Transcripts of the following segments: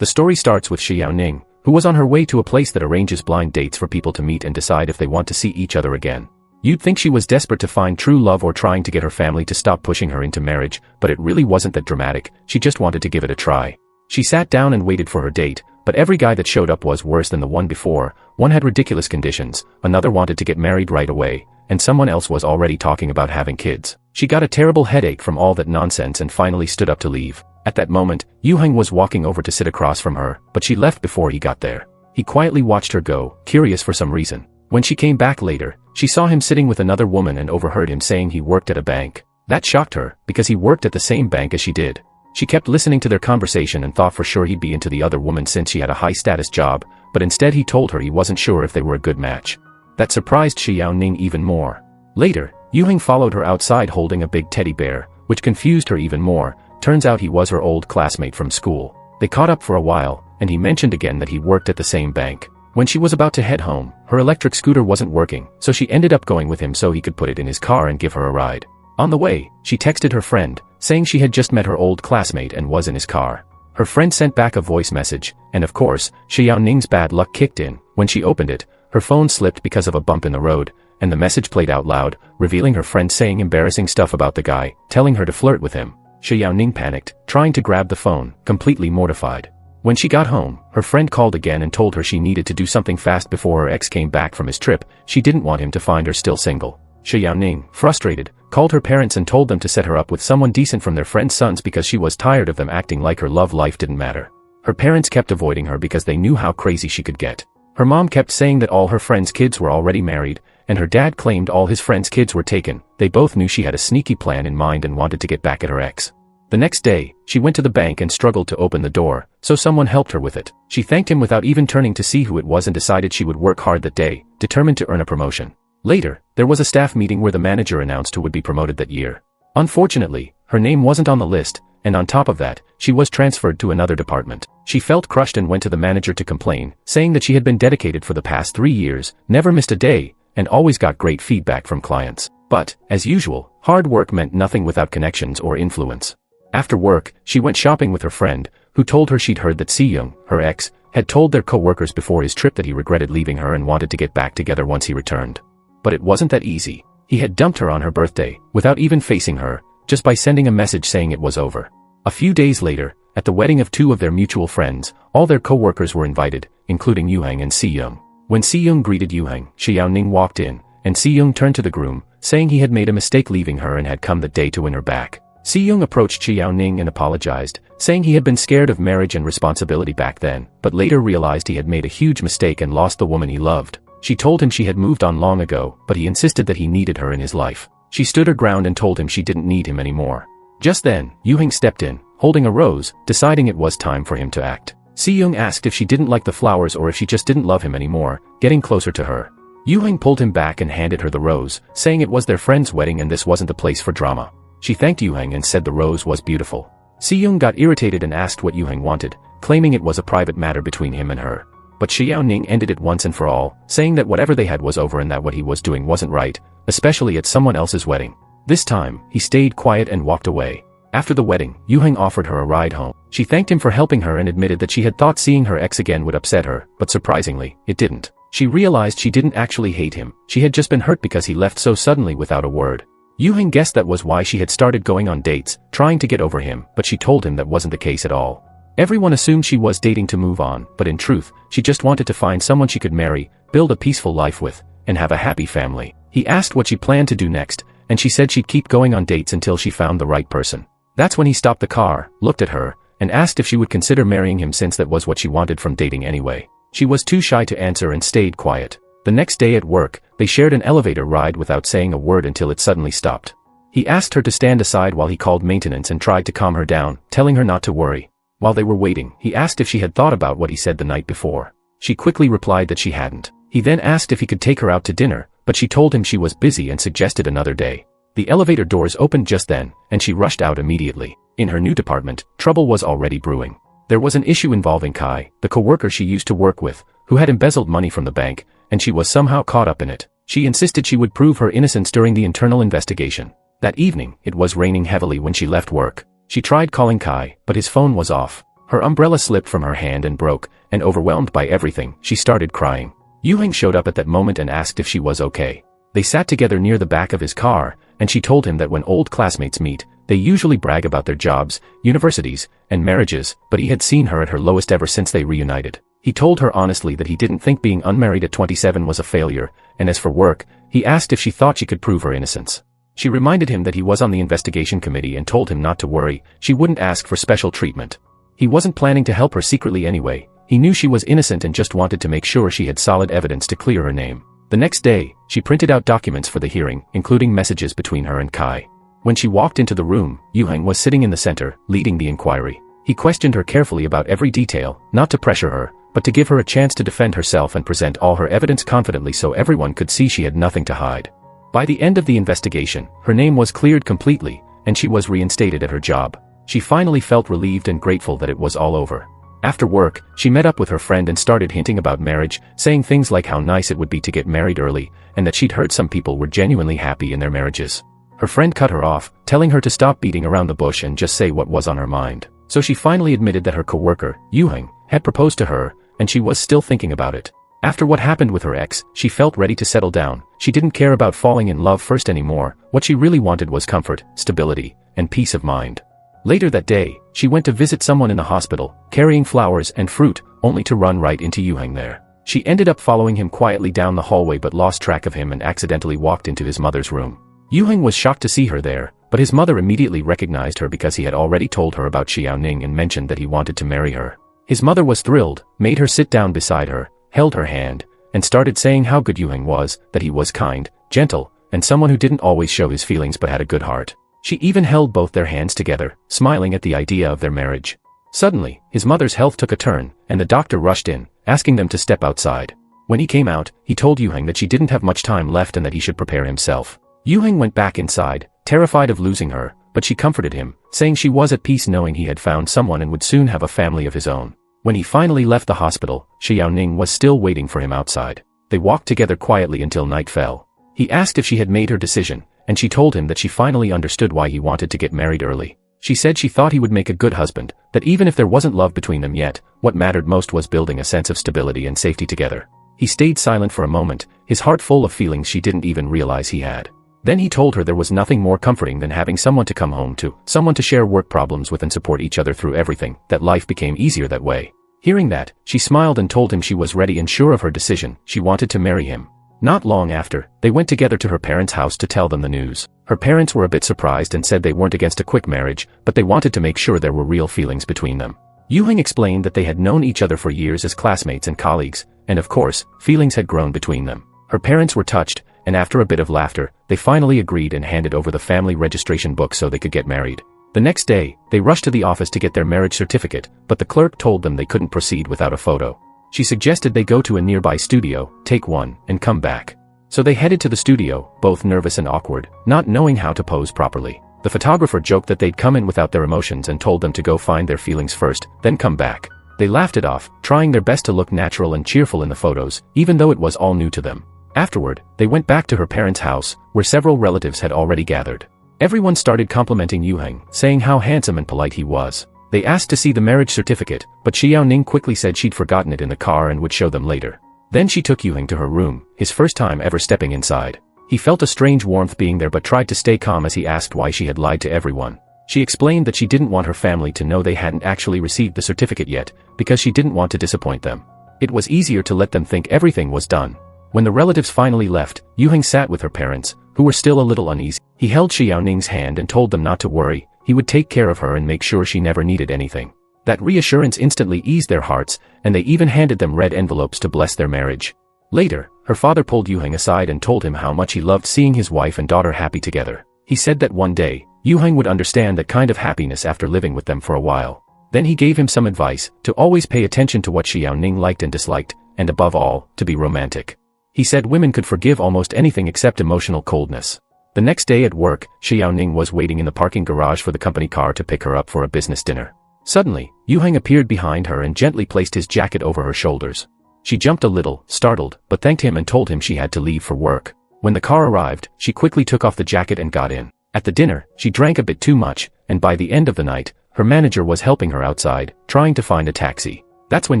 The story starts with Shi Yaoning, who was on her way to a place that arranges blind dates for people to meet and decide if they want to see each other again. You'd think she was desperate to find true love or trying to get her family to stop pushing her into marriage, but it really wasn't that dramatic. She just wanted to give it a try. She sat down and waited for her date, but every guy that showed up was worse than the one before. One had ridiculous conditions, another wanted to get married right away, and someone else was already talking about having kids. She got a terrible headache from all that nonsense and finally stood up to leave. At that moment, Yuheng was walking over to sit across from her, but she left before he got there. He quietly watched her go, curious for some reason. When she came back later, she saw him sitting with another woman and overheard him saying he worked at a bank. That shocked her, because he worked at the same bank as she did. She kept listening to their conversation and thought for sure he'd be into the other woman since she had a high-status job, but instead he told her he wasn't sure if they were a good match. That surprised Shi Yaoning even more. Later, Yuheng followed her outside holding a big teddy bear, which confused her even more. Turns out he was her old classmate from school. They caught up for a while, and he mentioned again that he worked at the same bank. When she was about to head home, her electric scooter wasn't working, so she ended up going with him so he could put it in his car and give her a ride. On the way, she texted her friend, saying she had just met her old classmate and was in his car. Her friend sent back a voice message, and of course, Shi Yaoning's bad luck kicked in. When she opened it, her phone slipped because of a bump in the road, and the message played out loud, revealing her friend saying embarrassing stuff about the guy, telling her to flirt with him. Shi Yaoning panicked, trying to grab the phone, completely mortified. When she got home, her friend called again and told her she needed to do something fast before her ex came back from his trip. She didn't want him to find her still single. Shi Yaoning, frustrated, called her parents and told them to set her up with someone decent from their friend's sons because she was tired of them acting like her love life didn't matter. Her parents kept avoiding her because they knew how crazy she could get. Her mom kept saying that all her friends' kids were already married, and her dad claimed all his friends' kids were taken. They both knew she had a sneaky plan in mind and wanted to get back at her ex. The next day, she went to the bank and struggled to open the door, so someone helped her with it. She thanked him without even turning to see who it was and decided she would work hard that day, determined to earn a promotion. Later, there was a staff meeting where the manager announced who would be promoted that year. Unfortunately, her name wasn't on the list, and on top of that, she was transferred to another department. She felt crushed and went to the manager to complain, saying that she had been dedicated for the past 3 years, never missed a day, and always got great feedback from clients. But, as usual, hard work meant nothing without connections or influence. After work, she went shopping with her friend, who told her she'd heard that Si-young, her ex, had told their co-workers before his trip that he regretted leaving her and wanted to get back together once he returned. But it wasn't that easy. He had dumped her on her birthday, without even facing her, just by sending a message saying it was over. A few days later, at the wedding of 2 of their mutual friends, all their co-workers were invited, including Yuheng and Si-young. When Si-young greeted Yuheng, Shi Yaoning walked in, and Si-young turned to the groom, saying he had made a mistake leaving her and had come that day to win her back. Si-young approached Shi Yaoning and apologized, saying he had been scared of marriage and responsibility back then, but later realized he had made a huge mistake and lost the woman he loved. She told him she had moved on long ago, but he insisted that he needed her in his life. She stood her ground and told him she didn't need him anymore. Just then, Yuheng stepped in, holding a rose, deciding it was time for him to act. Si-young asked if she didn't like the flowers or if she just didn't love him anymore, getting closer to her. Yuheng pulled him back and handed her the rose, saying it was their friend's wedding and this wasn't the place for drama. She thanked Yuheng and said the rose was beautiful. Si-young got irritated and asked what Yuheng wanted, claiming it was a private matter between him and her. But Shi Yaoning ended it once and for all, saying that whatever they had was over and that what he was doing wasn't right, especially at someone else's wedding. This time, he stayed quiet and walked away. After the wedding, Yuheng offered her a ride home. She thanked him for helping her and admitted that she had thought seeing her ex again would upset her, but surprisingly, it didn't. She realized she didn't actually hate him, she had just been hurt because he left so suddenly without a word. Yuheng guessed that was why she had started going on dates, trying to get over him, but she told him that wasn't the case at all. Everyone assumed she was dating to move on, but in truth, she just wanted to find someone she could marry, build a peaceful life with, and have a happy family. He asked what she planned to do next, and she said she'd keep going on dates until she found the right person. That's when he stopped the car, looked at her, and asked if she would consider marrying him since that was what she wanted from dating anyway. She was too shy to answer and stayed quiet. The next day at work, they shared an elevator ride without saying a word until it suddenly stopped. He asked her to stand aside while he called maintenance and tried to calm her down, telling her not to worry. While they were waiting, he asked if she had thought about what he said the night before. She quickly replied that she hadn't. He then asked if he could take her out to dinner, but she told him she was busy and suggested another day. The elevator doors opened just then, and she rushed out immediately. In her new department, trouble was already brewing. There was an issue involving Kai, the co-worker she used to work with, who had embezzled money from the bank, and she was somehow caught up in it. She insisted she would prove her innocence during the internal investigation. That evening, it was raining heavily when she left work. She tried calling Kai, but his phone was off. Her umbrella slipped from her hand and broke, and overwhelmed by everything, she started crying. Yu-heng showed up at that moment and asked if she was okay. They sat together near the back of his car, and she told him that when old classmates meet, they usually brag about their jobs, universities, and marriages, but he had seen her at her lowest ever since they reunited. He told her honestly that he didn't think being unmarried at 27 was a failure, and as for work, he asked if she thought she could prove her innocence. She reminded him that he was on the investigation committee and told him not to worry, she wouldn't ask for special treatment. He wasn't planning to help her secretly anyway. He knew she was innocent and just wanted to make sure she had solid evidence to clear her name. The next day, she printed out documents for the hearing, including messages between her and Kai. When she walked into the room, Yu-heng was sitting in the center, leading the inquiry. He questioned her carefully about every detail, not to pressure her, but to give her a chance to defend herself and present all her evidence confidently so everyone could see she had nothing to hide. By the end of the investigation, her name was cleared completely, and she was reinstated at her job. She finally felt relieved and grateful that it was all over. After work, she met up with her friend and started hinting about marriage, saying things like how nice it would be to get married early, and that she'd heard some people were genuinely happy in their marriages. Her friend cut her off, telling her to stop beating around the bush and just say what was on her mind. So she finally admitted that her coworker, Yu-heng, had proposed to her, and she was still thinking about it. After what happened with her ex, she felt ready to settle down. She didn't care about falling in love first anymore. What she really wanted was comfort, stability, and peace of mind. Later that day, she went to visit someone in the hospital, carrying flowers and fruit, only to run right into Yu-heng there. She ended up following him quietly down the hallway but lost track of him and accidentally walked into his mother's room. Yu-heng was shocked to see her there, but his mother immediately recognized her because he had already told her about Xiaoning and mentioned that he wanted to marry her. His mother was thrilled, made her sit down beside her, held her hand, and started saying how good Yu-heng was, that he was kind, gentle, and someone who didn't always show his feelings but had a good heart. She even held both their hands together, smiling at the idea of their marriage. Suddenly, his mother's health took a turn, and the doctor rushed in, asking them to step outside. When he came out, he told Yu-heng that she didn't have much time left and that he should prepare himself. Yu-heng went back inside, terrified of losing her, but she comforted him, saying she was at peace knowing he had found someone and would soon have a family of his own. When he finally left the hospital, Xiaoning was still waiting for him outside. They walked together quietly until night fell. He asked if she had made her decision, and she told him that she finally understood why he wanted to get married early. She said she thought he would make a good husband, that even if there wasn't love between them yet, what mattered most was building a sense of stability and safety together. He stayed silent for a moment, his heart full of feelings she didn't even realize he had. Then he told her there was nothing more comforting than having someone to come home to, someone to share work problems with and support each other through everything, that life became easier that way. Hearing that, she smiled and told him she was ready and sure of her decision, she wanted to marry him. Not long after, they went together to her parents' house to tell them the news. Her parents were a bit surprised and said they weren't against a quick marriage, but they wanted to make sure there were real feelings between them. Yu-heng explained that they had known each other for years as classmates and colleagues, and of course, feelings had grown between them. Her parents were touched, and after a bit of laughter, they finally agreed and handed over the family registration book so they could get married. The next day, they rushed to the office to get their marriage certificate, but the clerk told them they couldn't proceed without a photo. She suggested they go to a nearby studio, take one, and come back. So they headed to the studio, both nervous and awkward, not knowing how to pose properly. The photographer joked that they'd come in without their emotions and told them to go find their feelings first, then come back. They laughed it off, trying their best to look natural and cheerful in the photos, even though it was all new to them. Afterward, they went back to her parents' house, where several relatives had already gathered. Everyone started complimenting Yu-heng, saying how handsome and polite he was. They asked to see the marriage certificate, but Xiaoning quickly said she'd forgotten it in the car and would show them later. Then she took Yu-heng to her room, his first time ever stepping inside. He felt a strange warmth being there but tried to stay calm as he asked why she had lied to everyone. She explained that she didn't want her family to know they hadn't actually received the certificate yet, because she didn't want to disappoint them. It was easier to let them think everything was done. When the relatives finally left, Yu-heng sat with her parents, who were still a little uneasy. He held Xiaoning's hand and told them not to worry, he would take care of her and make sure she never needed anything. That reassurance instantly eased their hearts, and they even handed them red envelopes to bless their marriage. Later, her father pulled Yu-heng aside and told him how much he loved seeing his wife and daughter happy together. He said that one day, Yu-heng would understand that kind of happiness after living with them for a while. Then he gave him some advice, to always pay attention to what Xiaoning liked and disliked, and above all, to be romantic. He said women could forgive almost anything except emotional coldness. The next day at work, Xiaoning was waiting in the parking garage for the company car to pick her up for a business dinner. Suddenly, Yu-heng appeared behind her and gently placed his jacket over her shoulders. She jumped a little, startled, but thanked him and told him she had to leave for work. When the car arrived, she quickly took off the jacket and got in. At the dinner, she drank a bit too much, and by the end of the night, her manager was helping her outside, trying to find a taxi. That's when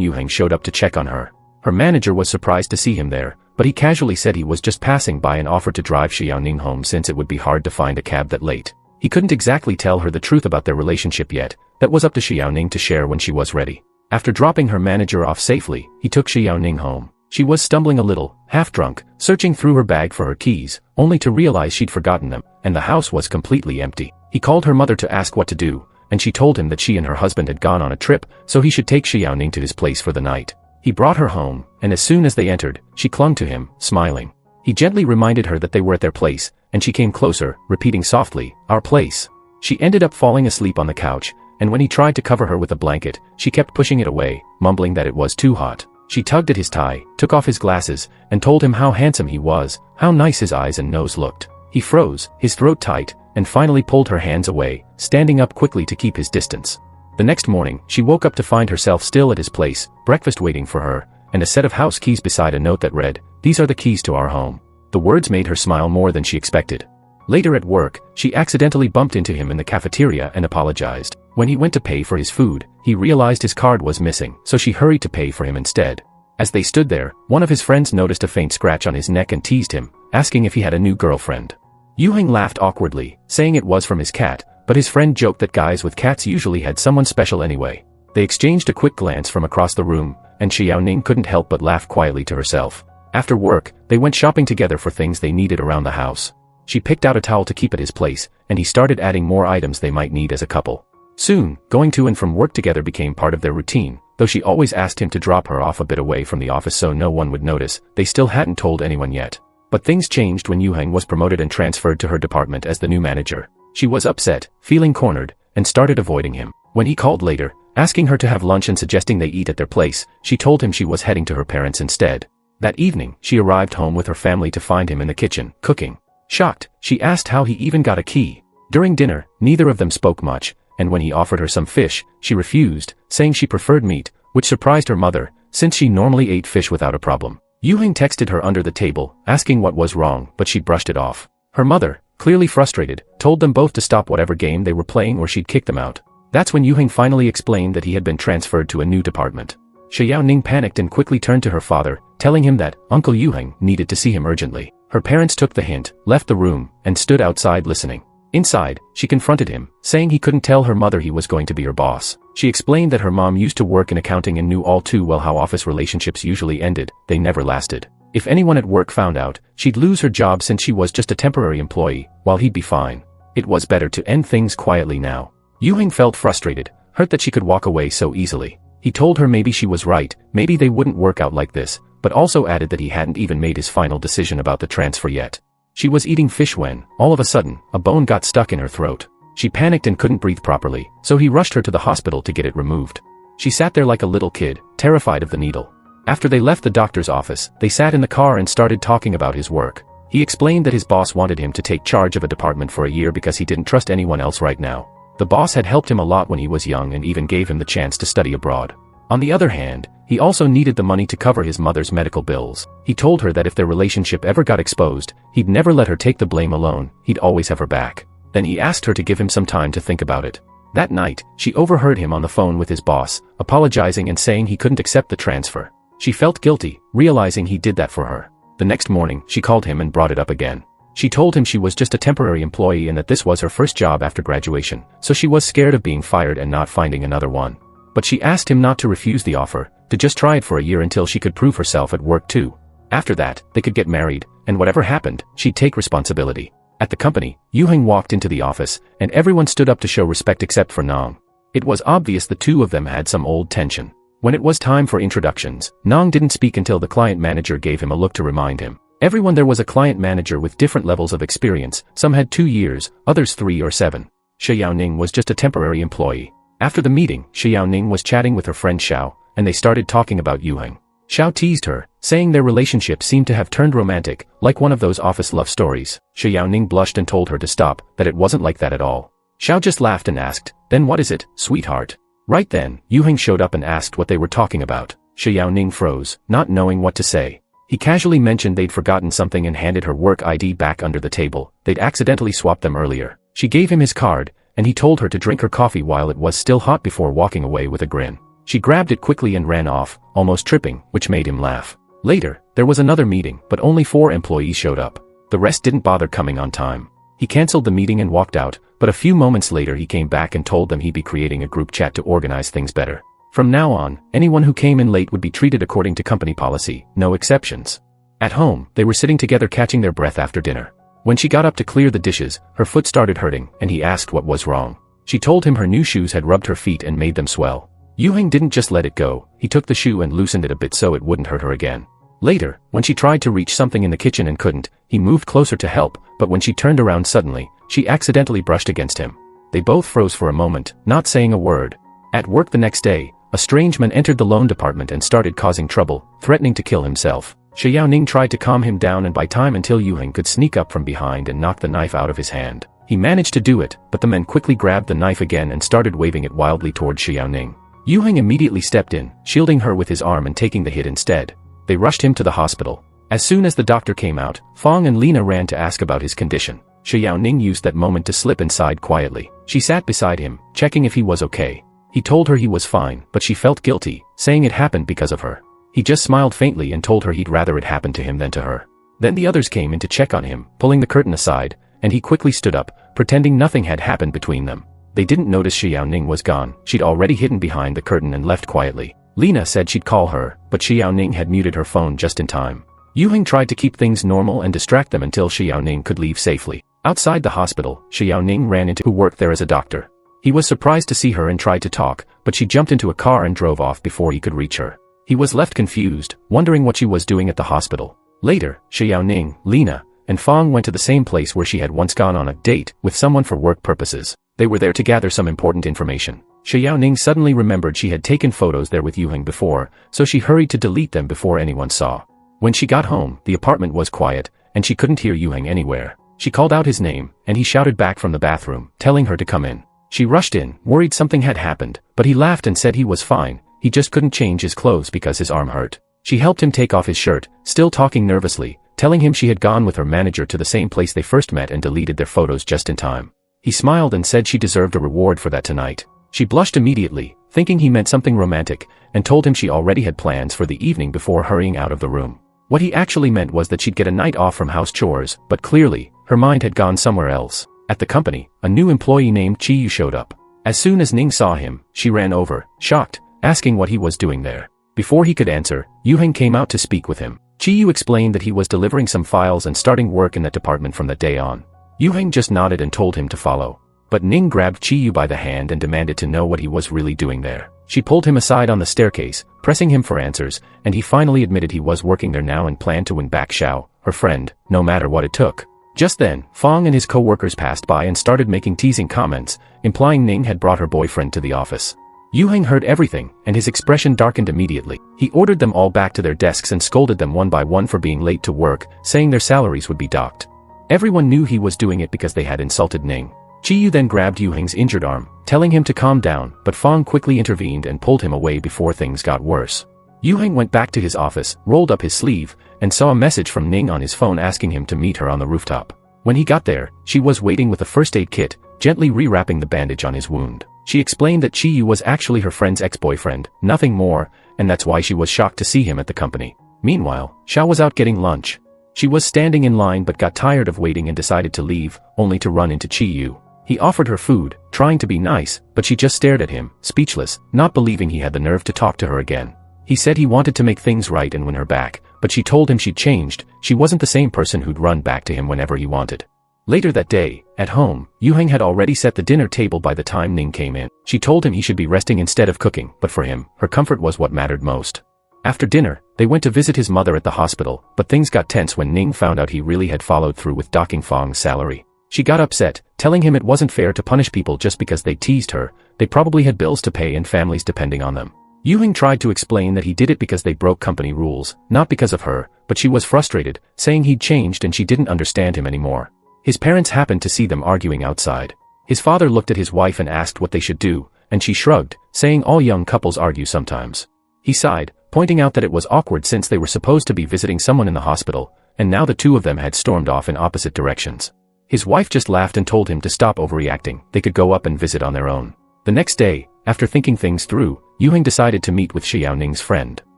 Yuheng showed up to check on her. Her manager was surprised to see him there, but he casually said he was just passing by and offered to drive Xiaoning home since it would be hard to find a cab that late. He couldn't exactly tell her the truth about their relationship yet. That was up to Xiaoning to share when she was ready. After dropping her manager off safely, he took Xiaoning home. She was stumbling a little, half-drunk, searching through her bag for her keys, only to realize she'd forgotten them, and the house was completely empty. He called her mother to ask what to do, and she told him that she and her husband had gone on a trip, so he should take Xiaoning to his place for the night. He brought her home, and as soon as they entered, she clung to him, smiling. He gently reminded her that they were at their place, and she came closer, repeating softly, "Our place." She ended up falling asleep on the couch, and when he tried to cover her with a blanket, she kept pushing it away, mumbling that it was too hot. She tugged at his tie, took off his glasses, and told him how handsome he was, how nice his eyes and nose looked. He froze, his throat tight, and finally pulled her hands away, standing up quickly to keep his distance. The next morning, she woke up to find herself still at his place, breakfast waiting for her, and a set of house keys beside a note that read, "These are the keys to our home." The words made her smile more than she expected. Later at work, she accidentally bumped into him in the cafeteria and apologized. When he went to pay for his food, he realized his card was missing, so she hurried to pay for him instead. As they stood there, one of his friends noticed a faint scratch on his neck and teased him, asking if he had a new girlfriend. Yuheng laughed awkwardly, saying it was from his cat, but his friend joked that guys with cats usually had someone special anyway. They exchanged a quick glance from across the room, and Xiaoning couldn't help but laugh quietly to herself. After work, they went shopping together for things they needed around the house. She picked out a towel to keep at his place, and he started adding more items they might need as a couple. Soon, going to and from work together became part of their routine, though she always asked him to drop her off a bit away from the office so no one would notice. They still hadn't told anyone yet. But things changed when Yuheng was promoted and transferred to her department as the new manager. She was upset, feeling cornered, and started avoiding him. When he called later, asking her to have lunch and suggesting they eat at their place, she told him she was heading to her parents instead. That evening, she arrived home with her family to find him in the kitchen, cooking. Shocked, she asked how he even got a key. During dinner, neither of them spoke much, and when he offered her some fish, she refused, saying she preferred meat, which surprised her mother, since she normally ate fish without a problem. Yuheng texted her under the table, asking what was wrong, but she brushed it off. Her mother, clearly frustrated, told them both to stop whatever game they were playing or she'd kick them out. That's when Yuheng finally explained that he had been transferred to a new department. Xiaoning panicked and quickly turned to her father, telling him that Uncle Yuheng needed to see him urgently. Her parents took the hint, left the room, and stood outside listening. Inside, she confronted him, saying he couldn't tell her mother he was going to be her boss. She explained that her mom used to work in accounting and knew all too well how office relationships usually ended. They never lasted. If anyone at work found out, she'd lose her job since she was just a temporary employee, while he'd be fine. It was better to end things quietly now. Yuheng felt frustrated, hurt that she could walk away so easily. He told her maybe she was right, maybe they wouldn't work out like this, but also added that he hadn't even made his final decision about the transfer yet. She was eating fish when, all of a sudden, a bone got stuck in her throat. She panicked and couldn't breathe properly, so he rushed her to the hospital to get it removed. She sat there like a little kid, terrified of the needle. After they left the doctor's office, they sat in the car and started talking about his work. He explained that his boss wanted him to take charge of a department for a year because he didn't trust anyone else right now. The boss had helped him a lot when he was young and even gave him the chance to study abroad. On the other hand, he also needed the money to cover his mother's medical bills. He told her that if their relationship ever got exposed, he'd never let her take the blame alone, he'd always have her back. Then he asked her to give him some time to think about it. That night, she overheard him on the phone with his boss, apologizing and saying he couldn't accept the transfer. She felt guilty, realizing he did that for her. The next morning, she called him and brought it up again. She told him she was just a temporary employee and that this was her first job after graduation, so she was scared of being fired and not finding another one. But she asked him not to refuse the offer, to just try it for a year until she could prove herself at work too. After that, they could get married, and whatever happened, she'd take responsibility. At the company, Yuheng walked into the office, and everyone stood up to show respect except for Nong. It was obvious the two of them had some old tension. When it was time for introductions, Nong didn't speak until the client manager gave him a look to remind him. Everyone there was a client manager with different levels of experience, some had 2 years, others 3 or 7. Xiaoning was just a temporary employee. After the meeting, Xiaoning was chatting with her friend Xiao, and they started talking about Yuheng. Xiao teased her, saying their relationship seemed to have turned romantic, like one of those office love stories. Xiaoning blushed and told her to stop, that it wasn't like that at all. Xiao just laughed and asked, "Then what is it, sweetheart?" Right then, Yuheng showed up and asked what they were talking about. Xiaoning froze, not knowing what to say. He casually mentioned they'd forgotten something and handed her work ID back under the table. They'd accidentally swapped them earlier. She gave him his card, and he told her to drink her coffee while it was still hot before walking away with a grin. She grabbed it quickly and ran off, almost tripping, which made him laugh. Later, there was another meeting, but only 4 employees showed up. The rest didn't bother coming on time. He canceled the meeting and walked out, but a few moments later he came back and told them he'd be creating a group chat to organize things better. From now on, anyone who came in late would be treated according to company policy, no exceptions. At home, they were sitting together catching their breath after dinner. When she got up to clear the dishes, her foot started hurting, and he asked what was wrong. She told him her new shoes had rubbed her feet and made them swell. Yoo-hang didn't just let it go, he took the shoe and loosened it a bit so it wouldn't hurt her again. Later, when she tried to reach something in the kitchen and couldn't, he moved closer to help, but when she turned around suddenly, she accidentally brushed against him. They both froze for a moment, not saying a word. At work the next day, a strange man entered the loan department and started causing trouble, threatening to kill himself. Shi Yaoning tried to calm him down and buy time until Yoo-hang could sneak up from behind and knock the knife out of his hand. He managed to do it, but the man quickly grabbed the knife again and started waving it wildly towards Shi Yaoning. Yoo-hang immediately stepped in, shielding her with his arm and taking the hit instead. They rushed him to the hospital. As soon as the doctor came out, Fong and Lena ran to ask about his condition. Shi Yaoning used that moment to slip inside quietly. She sat beside him, checking if he was okay. He told her he was fine, but she felt guilty, saying it happened because of her. He just smiled faintly and told her he'd rather it happen to him than to her. Then the others came in to check on him, pulling the curtain aside, and he quickly stood up, pretending nothing had happened between them. They didn't notice Shi Yaoning was gone. She'd already hidden behind the curtain and left quietly. Lena said she'd call her, but Shi Yaoning had muted her phone just in time. Yoo-hang tried to keep things normal and distract them until Shi Yaoning could leave safely. Outside the hospital, Shi Yaoning ran into who worked there as a doctor. He was surprised to see her and tried to talk, but she jumped into a car and drove off before he could reach her. He was left confused, wondering what she was doing at the hospital. Later, Shi Yaoning, Lena, and Fong went to the same place where she had once gone on a date with someone for work purposes. They were there to gather some important information. Shi Yaoning suddenly remembered she had taken photos there with Yoo-hang before, so she hurried to delete them before anyone saw. When she got home, the apartment was quiet, and she couldn't hear Yoo-hang anywhere. She called out his name, and he shouted back from the bathroom, telling her to come in. She rushed in, worried something had happened, but he laughed and said he was fine, he just couldn't change his clothes because his arm hurt. She helped him take off his shirt, still talking nervously, telling him she had gone with her manager to the same place they first met and deleted their photos just in time. He smiled and said she deserved a reward for that tonight. She blushed immediately, thinking he meant something romantic, and told him she already had plans for the evening before hurrying out of the room. What he actually meant was that she'd get a night off from house chores, but clearly, her mind had gone somewhere else. At the company, a new employee named Chi-yu showed up. As soon as Ning saw him, she ran over, shocked, asking what he was doing there. Before he could answer, Yoo-hang came out to speak with him. Chi-yu explained that he was delivering some files and starting work in that department from that day on. Yoo-hang just nodded and told him to follow. But Ning grabbed Chi-yu by the hand and demanded to know what he was really doing there. She pulled him aside on the staircase, pressing him for answers, and he finally admitted he was working there now and planned to win back Xiao, her friend, no matter what it took. Just then, Fong and his co-workers passed by and started making teasing comments, implying Ning had brought her boyfriend to the office. Yoo-hang heard everything, and his expression darkened immediately. He ordered them all back to their desks and scolded them one by one for being late to work, saying their salaries would be docked. Everyone knew he was doing it because they had insulted Ning. Chi-yu then grabbed Yoo-hang's injured arm, telling him to calm down, but Fong quickly intervened and pulled him away before things got worse. Yoo-hang went back to his office, rolled up his sleeve, and saw a message from Ning on his phone asking him to meet her on the rooftop. When he got there, she was waiting with a first aid kit, gently rewrapping the bandage on his wound. She explained that Chi-yu was actually her friend's ex-boyfriend, nothing more, and that's why she was shocked to see him at the company. Meanwhile, Xiao was out getting lunch. She was standing in line but got tired of waiting and decided to leave, only to run into Chi-yu. He offered her food, trying to be nice, but she just stared at him, speechless, not believing he had the nerve to talk to her again. He said he wanted to make things right and win her back, but she told him she'd changed, she wasn't the same person who'd run back to him whenever he wanted. Later that day, at home, Yoo-hang had already set the dinner table by the time Ning came in. She told him he should be resting instead of cooking, but for him, her comfort was what mattered most. After dinner, they went to visit his mother at the hospital, but things got tense when Ning found out he really had followed through with docking Fong's salary. She got upset, telling him it wasn't fair to punish people just because they teased her, they probably had bills to pay and families depending on them. Yoo-hang tried to explain that he did it because they broke company rules, not because of her, but she was frustrated, saying he'd changed and she didn't understand him anymore. His parents happened to see them arguing outside. His father looked at his wife and asked what they should do, and she shrugged, saying all young couples argue sometimes. He sighed, pointing out that it was awkward since they were supposed to be visiting someone in the hospital, and now the two of them had stormed off in opposite directions. His wife just laughed and told him to stop overreacting. They could go up and visit on their own. The next day, after thinking things through, Yuheng decided to meet with Xiaoning's friend.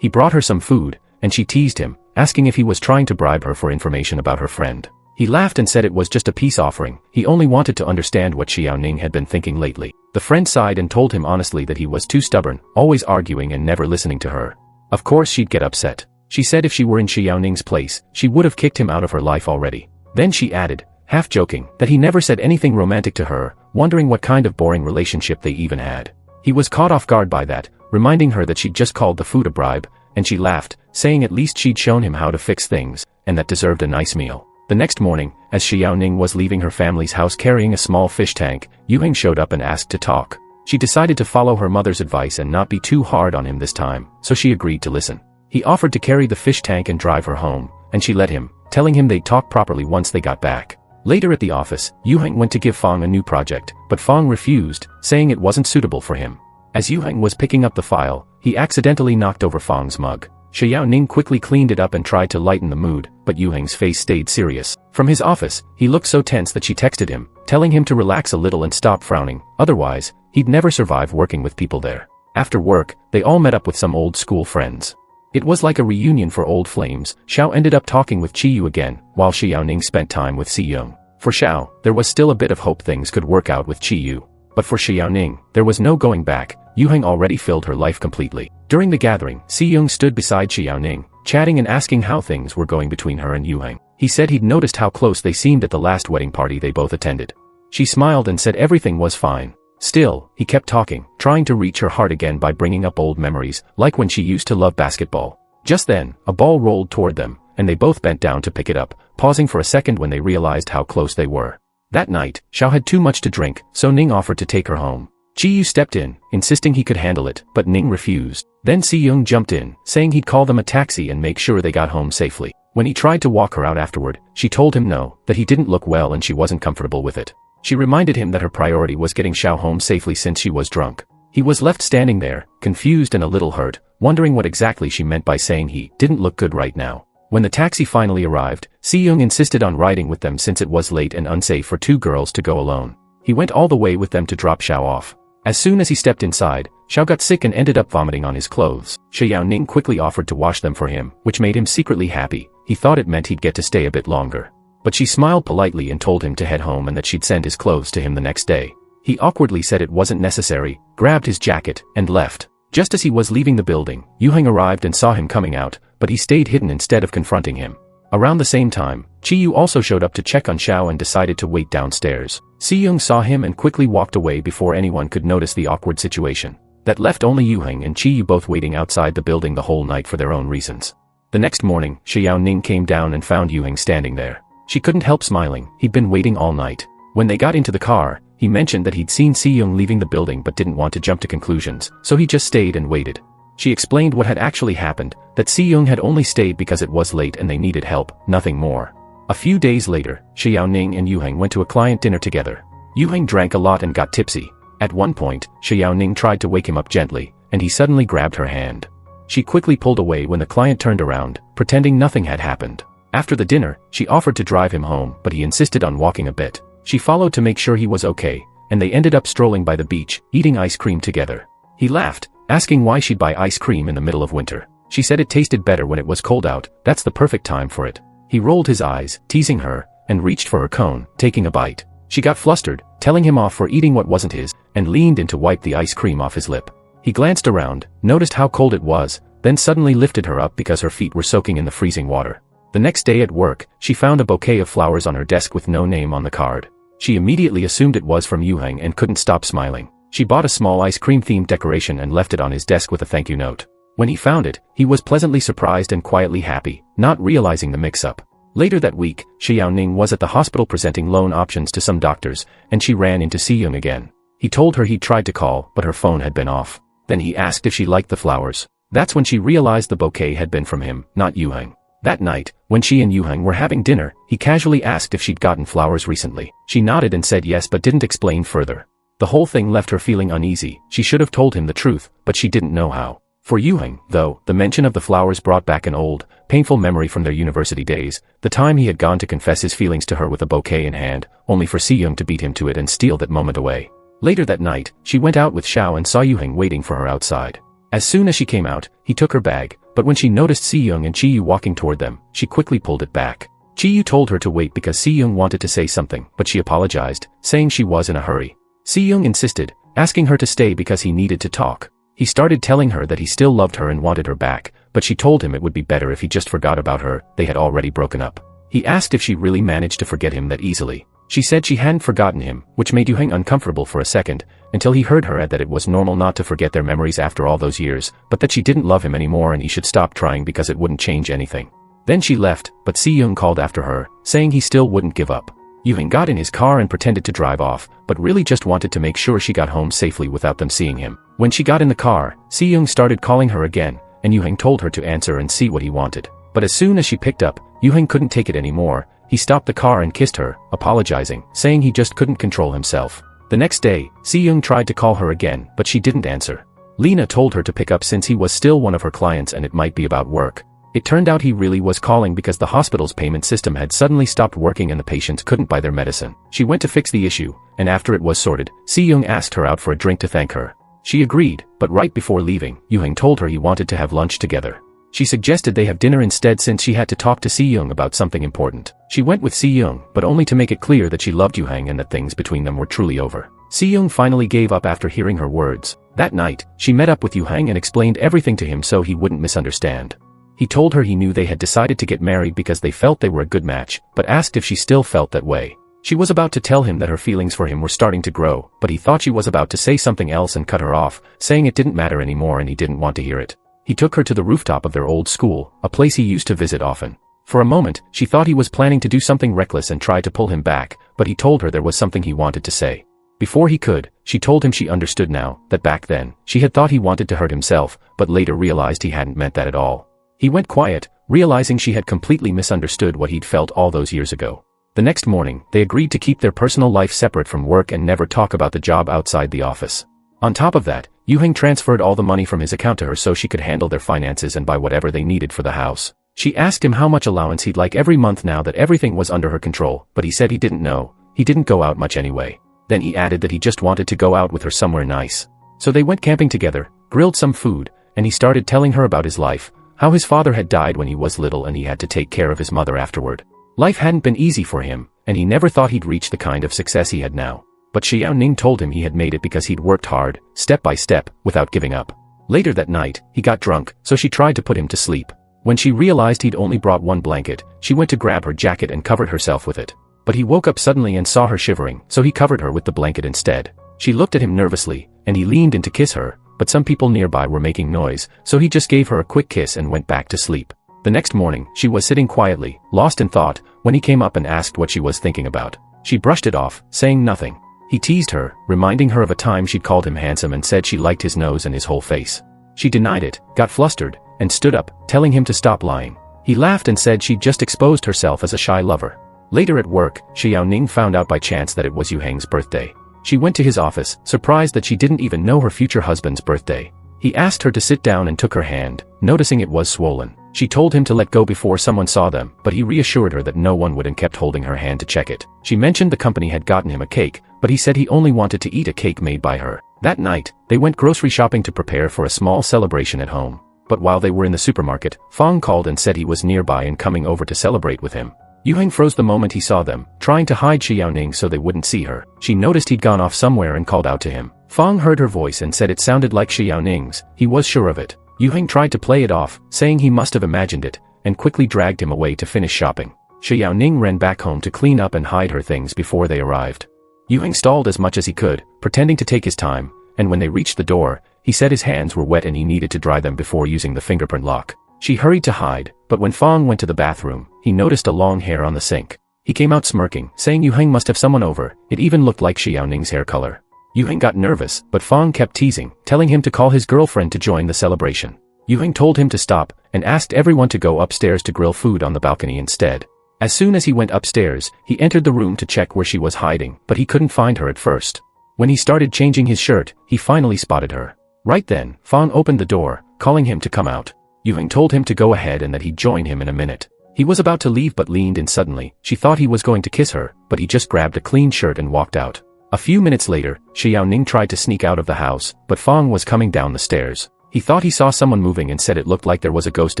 He brought her some food, and she teased him, asking if he was trying to bribe her for information about her friend. He laughed and said it was just a peace offering. He only wanted to understand what Xiaoning had been thinking lately. The friend sighed and told him honestly that he was too stubborn, always arguing and never listening to her. Of course she'd get upset. She said if she were in Xiaoning's place, she would have kicked him out of her life already. Then she added, half joking, that he never said anything romantic to her, wondering what kind of boring relationship they even had. He was caught off guard by that, reminding her that she'd just called the food a bribe, and she laughed, saying at least she'd shown him how to fix things, and that deserved a nice meal. The next morning, as Xiaoning was leaving her family's house carrying a small fish tank, Yuheng showed up and asked to talk. She decided to follow her mother's advice and not be too hard on him this time, so she agreed to listen. He offered to carry the fish tank and drive her home, and she let him, telling him they'd talk properly once they got back. Later at the office, Yuheng went to give Fang a new project, but Fang refused, saying it wasn't suitable for him. As Yuheng was picking up the file, he accidentally knocked over Fang's mug. Xiaoning quickly cleaned it up and tried to lighten the mood, but Yuheng's face stayed serious. From his office, he looked so tense that she texted him, telling him to relax a little and stop frowning, otherwise, he'd never survive working with people there. After work, they all met up with some old school friends. It was like a reunion for old flames. Xiao ended up talking with Qiyu again, while Xiaoning spent time with Siyong. For Xiao, there was still a bit of hope things could work out with Qiyu. But for Xiaoning, there was no going back. Yuheng already filled her life completely. During the gathering, Siyong stood beside Xiaoning, chatting and asking how things were going between her and Yuheng. He said he'd noticed how close they seemed at the last wedding party they both attended. She smiled and said everything was fine. Still, he kept talking, trying to reach her heart again by bringing up old memories, like when she used to love basketball. Just then, a ball rolled toward them, and they both bent down to pick it up, pausing for a second when they realized how close they were. That night, Xiao had too much to drink, so Ning offered to take her home. Qiyu stepped in, insisting he could handle it, but Ning refused. Then Siyong jumped in, saying he'd call them a taxi and make sure they got home safely. When he tried to walk her out afterward, she told him no, that he didn't look well and she wasn't comfortable with it. She reminded him that her priority was getting Xiao home safely since she was drunk. He was left standing there, confused and a little hurt, wondering what exactly she meant by saying he didn't look good right now. When the taxi finally arrived, Siyong insisted on riding with them since it was late and unsafe for two girls to go alone. He went all the way with them to drop Xiao off. As soon as he stepped inside, Xiao got sick and ended up vomiting on his clothes. Xiaoning quickly offered to wash them for him, which made him secretly happy. He thought it meant he'd get to stay a bit longer. But she smiled politely and told him to head home and that she'd send his clothes to him the next day. He awkwardly said it wasn't necessary, grabbed his jacket, and left. Just as he was leaving the building, Yuheng arrived and saw him coming out, but he stayed hidden instead of confronting him. Around the same time, Qiyu also showed up to check on Xiao and decided to wait downstairs. Siyong saw him and quickly walked away before anyone could notice the awkward situation. That left only Yuheng and Qiyu both waiting outside the building the whole night for their own reasons. The next morning, Xiaoning came down and found Yuheng standing there. She couldn't help smiling, he'd been waiting all night. When they got into the car, he mentioned that he'd seen Siyong leaving the building but didn't want to jump to conclusions, so he just stayed and waited. She explained what had actually happened, that Siyong had only stayed because it was late and they needed help, nothing more. A few days later, Xiaoning and Yuheng went to a client dinner together. Yuheng drank a lot and got tipsy. At one point, Xiaoning tried to wake him up gently, and he suddenly grabbed her hand. She quickly pulled away when the client turned around, pretending nothing had happened. After the dinner, she offered to drive him home, but he insisted on walking a bit. She followed to make sure he was okay, and they ended up strolling by the beach, eating ice cream together. He laughed, asking why she'd buy ice cream in the middle of winter. She said it tasted better when it was cold out, that's the perfect time for it. He rolled his eyes, teasing her, and reached for her cone, taking a bite. She got flustered, telling him off for eating what wasn't his, and leaned in to wipe the ice cream off his lip. He glanced around, noticed how cold it was, then suddenly lifted her up because her feet were soaking in the freezing water. The next day at work, she found a bouquet of flowers on her desk with no name on the card. She immediately assumed it was from Yuheng and couldn't stop smiling. She bought a small ice cream-themed decoration and left it on his desk with a thank you note. When he found it, he was pleasantly surprised and quietly happy, not realizing the mix-up. Later that week, Xiaoning was at the hospital presenting loan options to some doctors, and she ran into Siyong again. He told her he'd tried to call, but her phone had been off. Then he asked if she liked the flowers. That's when she realized the bouquet had been from him, not Yuheng. That night, when she and Yuheng were having dinner, he casually asked if she'd gotten flowers recently. She nodded and said yes but didn't explain further. The whole thing left her feeling uneasy. She should have told him the truth, but she didn't know how. For Yuheng, though, the mention of the flowers brought back an old, painful memory from their university days, the time he had gone to confess his feelings to her with a bouquet in hand, only for Si-young to beat him to it and steal that moment away. Later that night, she went out with Xiao and saw Yuheng waiting for her outside. As soon as she came out, he took her bag, but when she noticed Si-young and Chi-yu walking toward them, she quickly pulled it back. Chi-yu told her to wait because Si-young wanted to say something, but she apologized, saying she was in a hurry. Si-young insisted, asking her to stay because he needed to talk. He started telling her that he still loved her and wanted her back, but she told him it would be better if he just forgot about her. They had already broken up. He asked if she really managed to forget him that easily. She said she hadn't forgotten him, which made Yuheng uncomfortable for a second, until he heard her add that it was normal not to forget their memories after all those years, but that she didn't love him anymore and he should stop trying because it wouldn't change anything. Then she left, but Si-young called after her, saying he still wouldn't give up. Yuheng got in his car and pretended to drive off, but really just wanted to make sure she got home safely without them seeing him. When she got in the car, Si-young started calling her again, and Yuheng told her to answer and see what he wanted. But as soon as she picked up, Yuheng couldn't take it anymore. He stopped the car and kissed her, apologizing, saying he just couldn't control himself. The next day, Si-young tried to call her again, but she didn't answer. Lena told her to pick up since he was still one of her clients and it might be about work. It turned out he really was calling because the hospital's payment system had suddenly stopped working and the patients couldn't buy their medicine. She went to fix the issue, and after it was sorted, Si-young asked her out for a drink to thank her. She agreed, but right before leaving, Yuheng told her he wanted to have lunch together. She suggested they have dinner instead since she had to talk to Si-young about something important. She went with Si-young, but only to make it clear that she loved Yuheng and that things between them were truly over. Si-young finally gave up after hearing her words. That night, she met up with Yuheng and explained everything to him so he wouldn't misunderstand. He told her he knew they had decided to get married because they felt they were a good match, but asked if she still felt that way. She was about to tell him that her feelings for him were starting to grow, but he thought she was about to say something else and cut her off, saying it didn't matter anymore and he didn't want to hear it. He took her to the rooftop of their old school, a place he used to visit often. For a moment, she thought he was planning to do something reckless and tried to pull him back, but he told her there was something he wanted to say. Before he could, she told him she understood now, that back then, she had thought he wanted to hurt himself, but later realized he hadn't meant that at all. He went quiet, realizing she had completely misunderstood what he'd felt all those years ago. The next morning, they agreed to keep their personal life separate from work and never talk about the job outside the office. On top of that, Yuheng transferred all the money from his account to her so she could handle their finances and buy whatever they needed for the house. She asked him how much allowance he'd like every month now that everything was under her control, but he said he didn't know. He didn't go out much anyway. Then he added that he just wanted to go out with her somewhere nice. So they went camping together, grilled some food, and he started telling her about his life, how his father had died when he was little and he had to take care of his mother afterward. Life hadn't been easy for him, and he never thought he'd reach the kind of success he had now. But Xiao Ning told him he had made it because he'd worked hard, step by step, without giving up. Later that night, he got drunk, so she tried to put him to sleep. When she realized he'd only brought one blanket, she went to grab her jacket and covered herself with it. But he woke up suddenly and saw her shivering, so he covered her with the blanket instead. She looked at him nervously, and he leaned in to kiss her, but some people nearby were making noise, so he just gave her a quick kiss and went back to sleep. The next morning, she was sitting quietly, lost in thought, when he came up and asked what she was thinking about. She brushed it off, saying nothing. He teased her, reminding her of a time she'd called him handsome and said she liked his nose and his whole face. She denied it, got flustered, and stood up, telling him to stop lying. He laughed and said she'd just exposed herself as a shy lover. Later at work, Xiao Ning found out by chance that it was Yuheng's birthday. She went to his office, surprised that she didn't even know her future husband's birthday. He asked her to sit down and took her hand, noticing it was swollen. She told him to let go before someone saw them, but he reassured her that no one would and kept holding her hand to check it. She mentioned the company had gotten him a cake, but he said he only wanted to eat a cake made by her. That night, they went grocery shopping to prepare for a small celebration at home. But while they were in the supermarket, Fong called and said he was nearby and coming over to celebrate with him. Yuheng froze the moment he saw them, trying to hide Xiao Ning so they wouldn't see her. She noticed he'd gone off somewhere and called out to him. Fong heard her voice and said it sounded like Xiao Ning's. He was sure of it. Yuheng tried to play it off, saying he must have imagined it, and quickly dragged him away to finish shopping. Xiao Ning ran back home to clean up and hide her things before they arrived. Yuheng stalled as much as he could, pretending to take his time, and when they reached the door, he said his hands were wet and he needed to dry them before using the fingerprint lock. She hurried to hide, but when Fong went to the bathroom, he noticed a long hair on the sink. He came out smirking, saying Yuheng must have someone over. It even looked like Xiao Ning's hair color. Yuheng got nervous, but Fong kept teasing, telling him to call his girlfriend to join the celebration. Yuheng told him to stop, and asked everyone to go upstairs to grill food on the balcony instead. As soon as he went upstairs, he entered the room to check where she was hiding, but he couldn't find her at first. When he started changing his shirt, he finally spotted her. Right then, Fong opened the door, calling him to come out. Yu-heng told him to go ahead and that he'd join him in a minute. He was about to leave but leaned in suddenly. She thought he was going to kiss her, but he just grabbed a clean shirt and walked out. A few minutes later, Xiaoning tried to sneak out of the house, but Fang was coming down the stairs. He thought he saw someone moving and said it looked like there was a ghost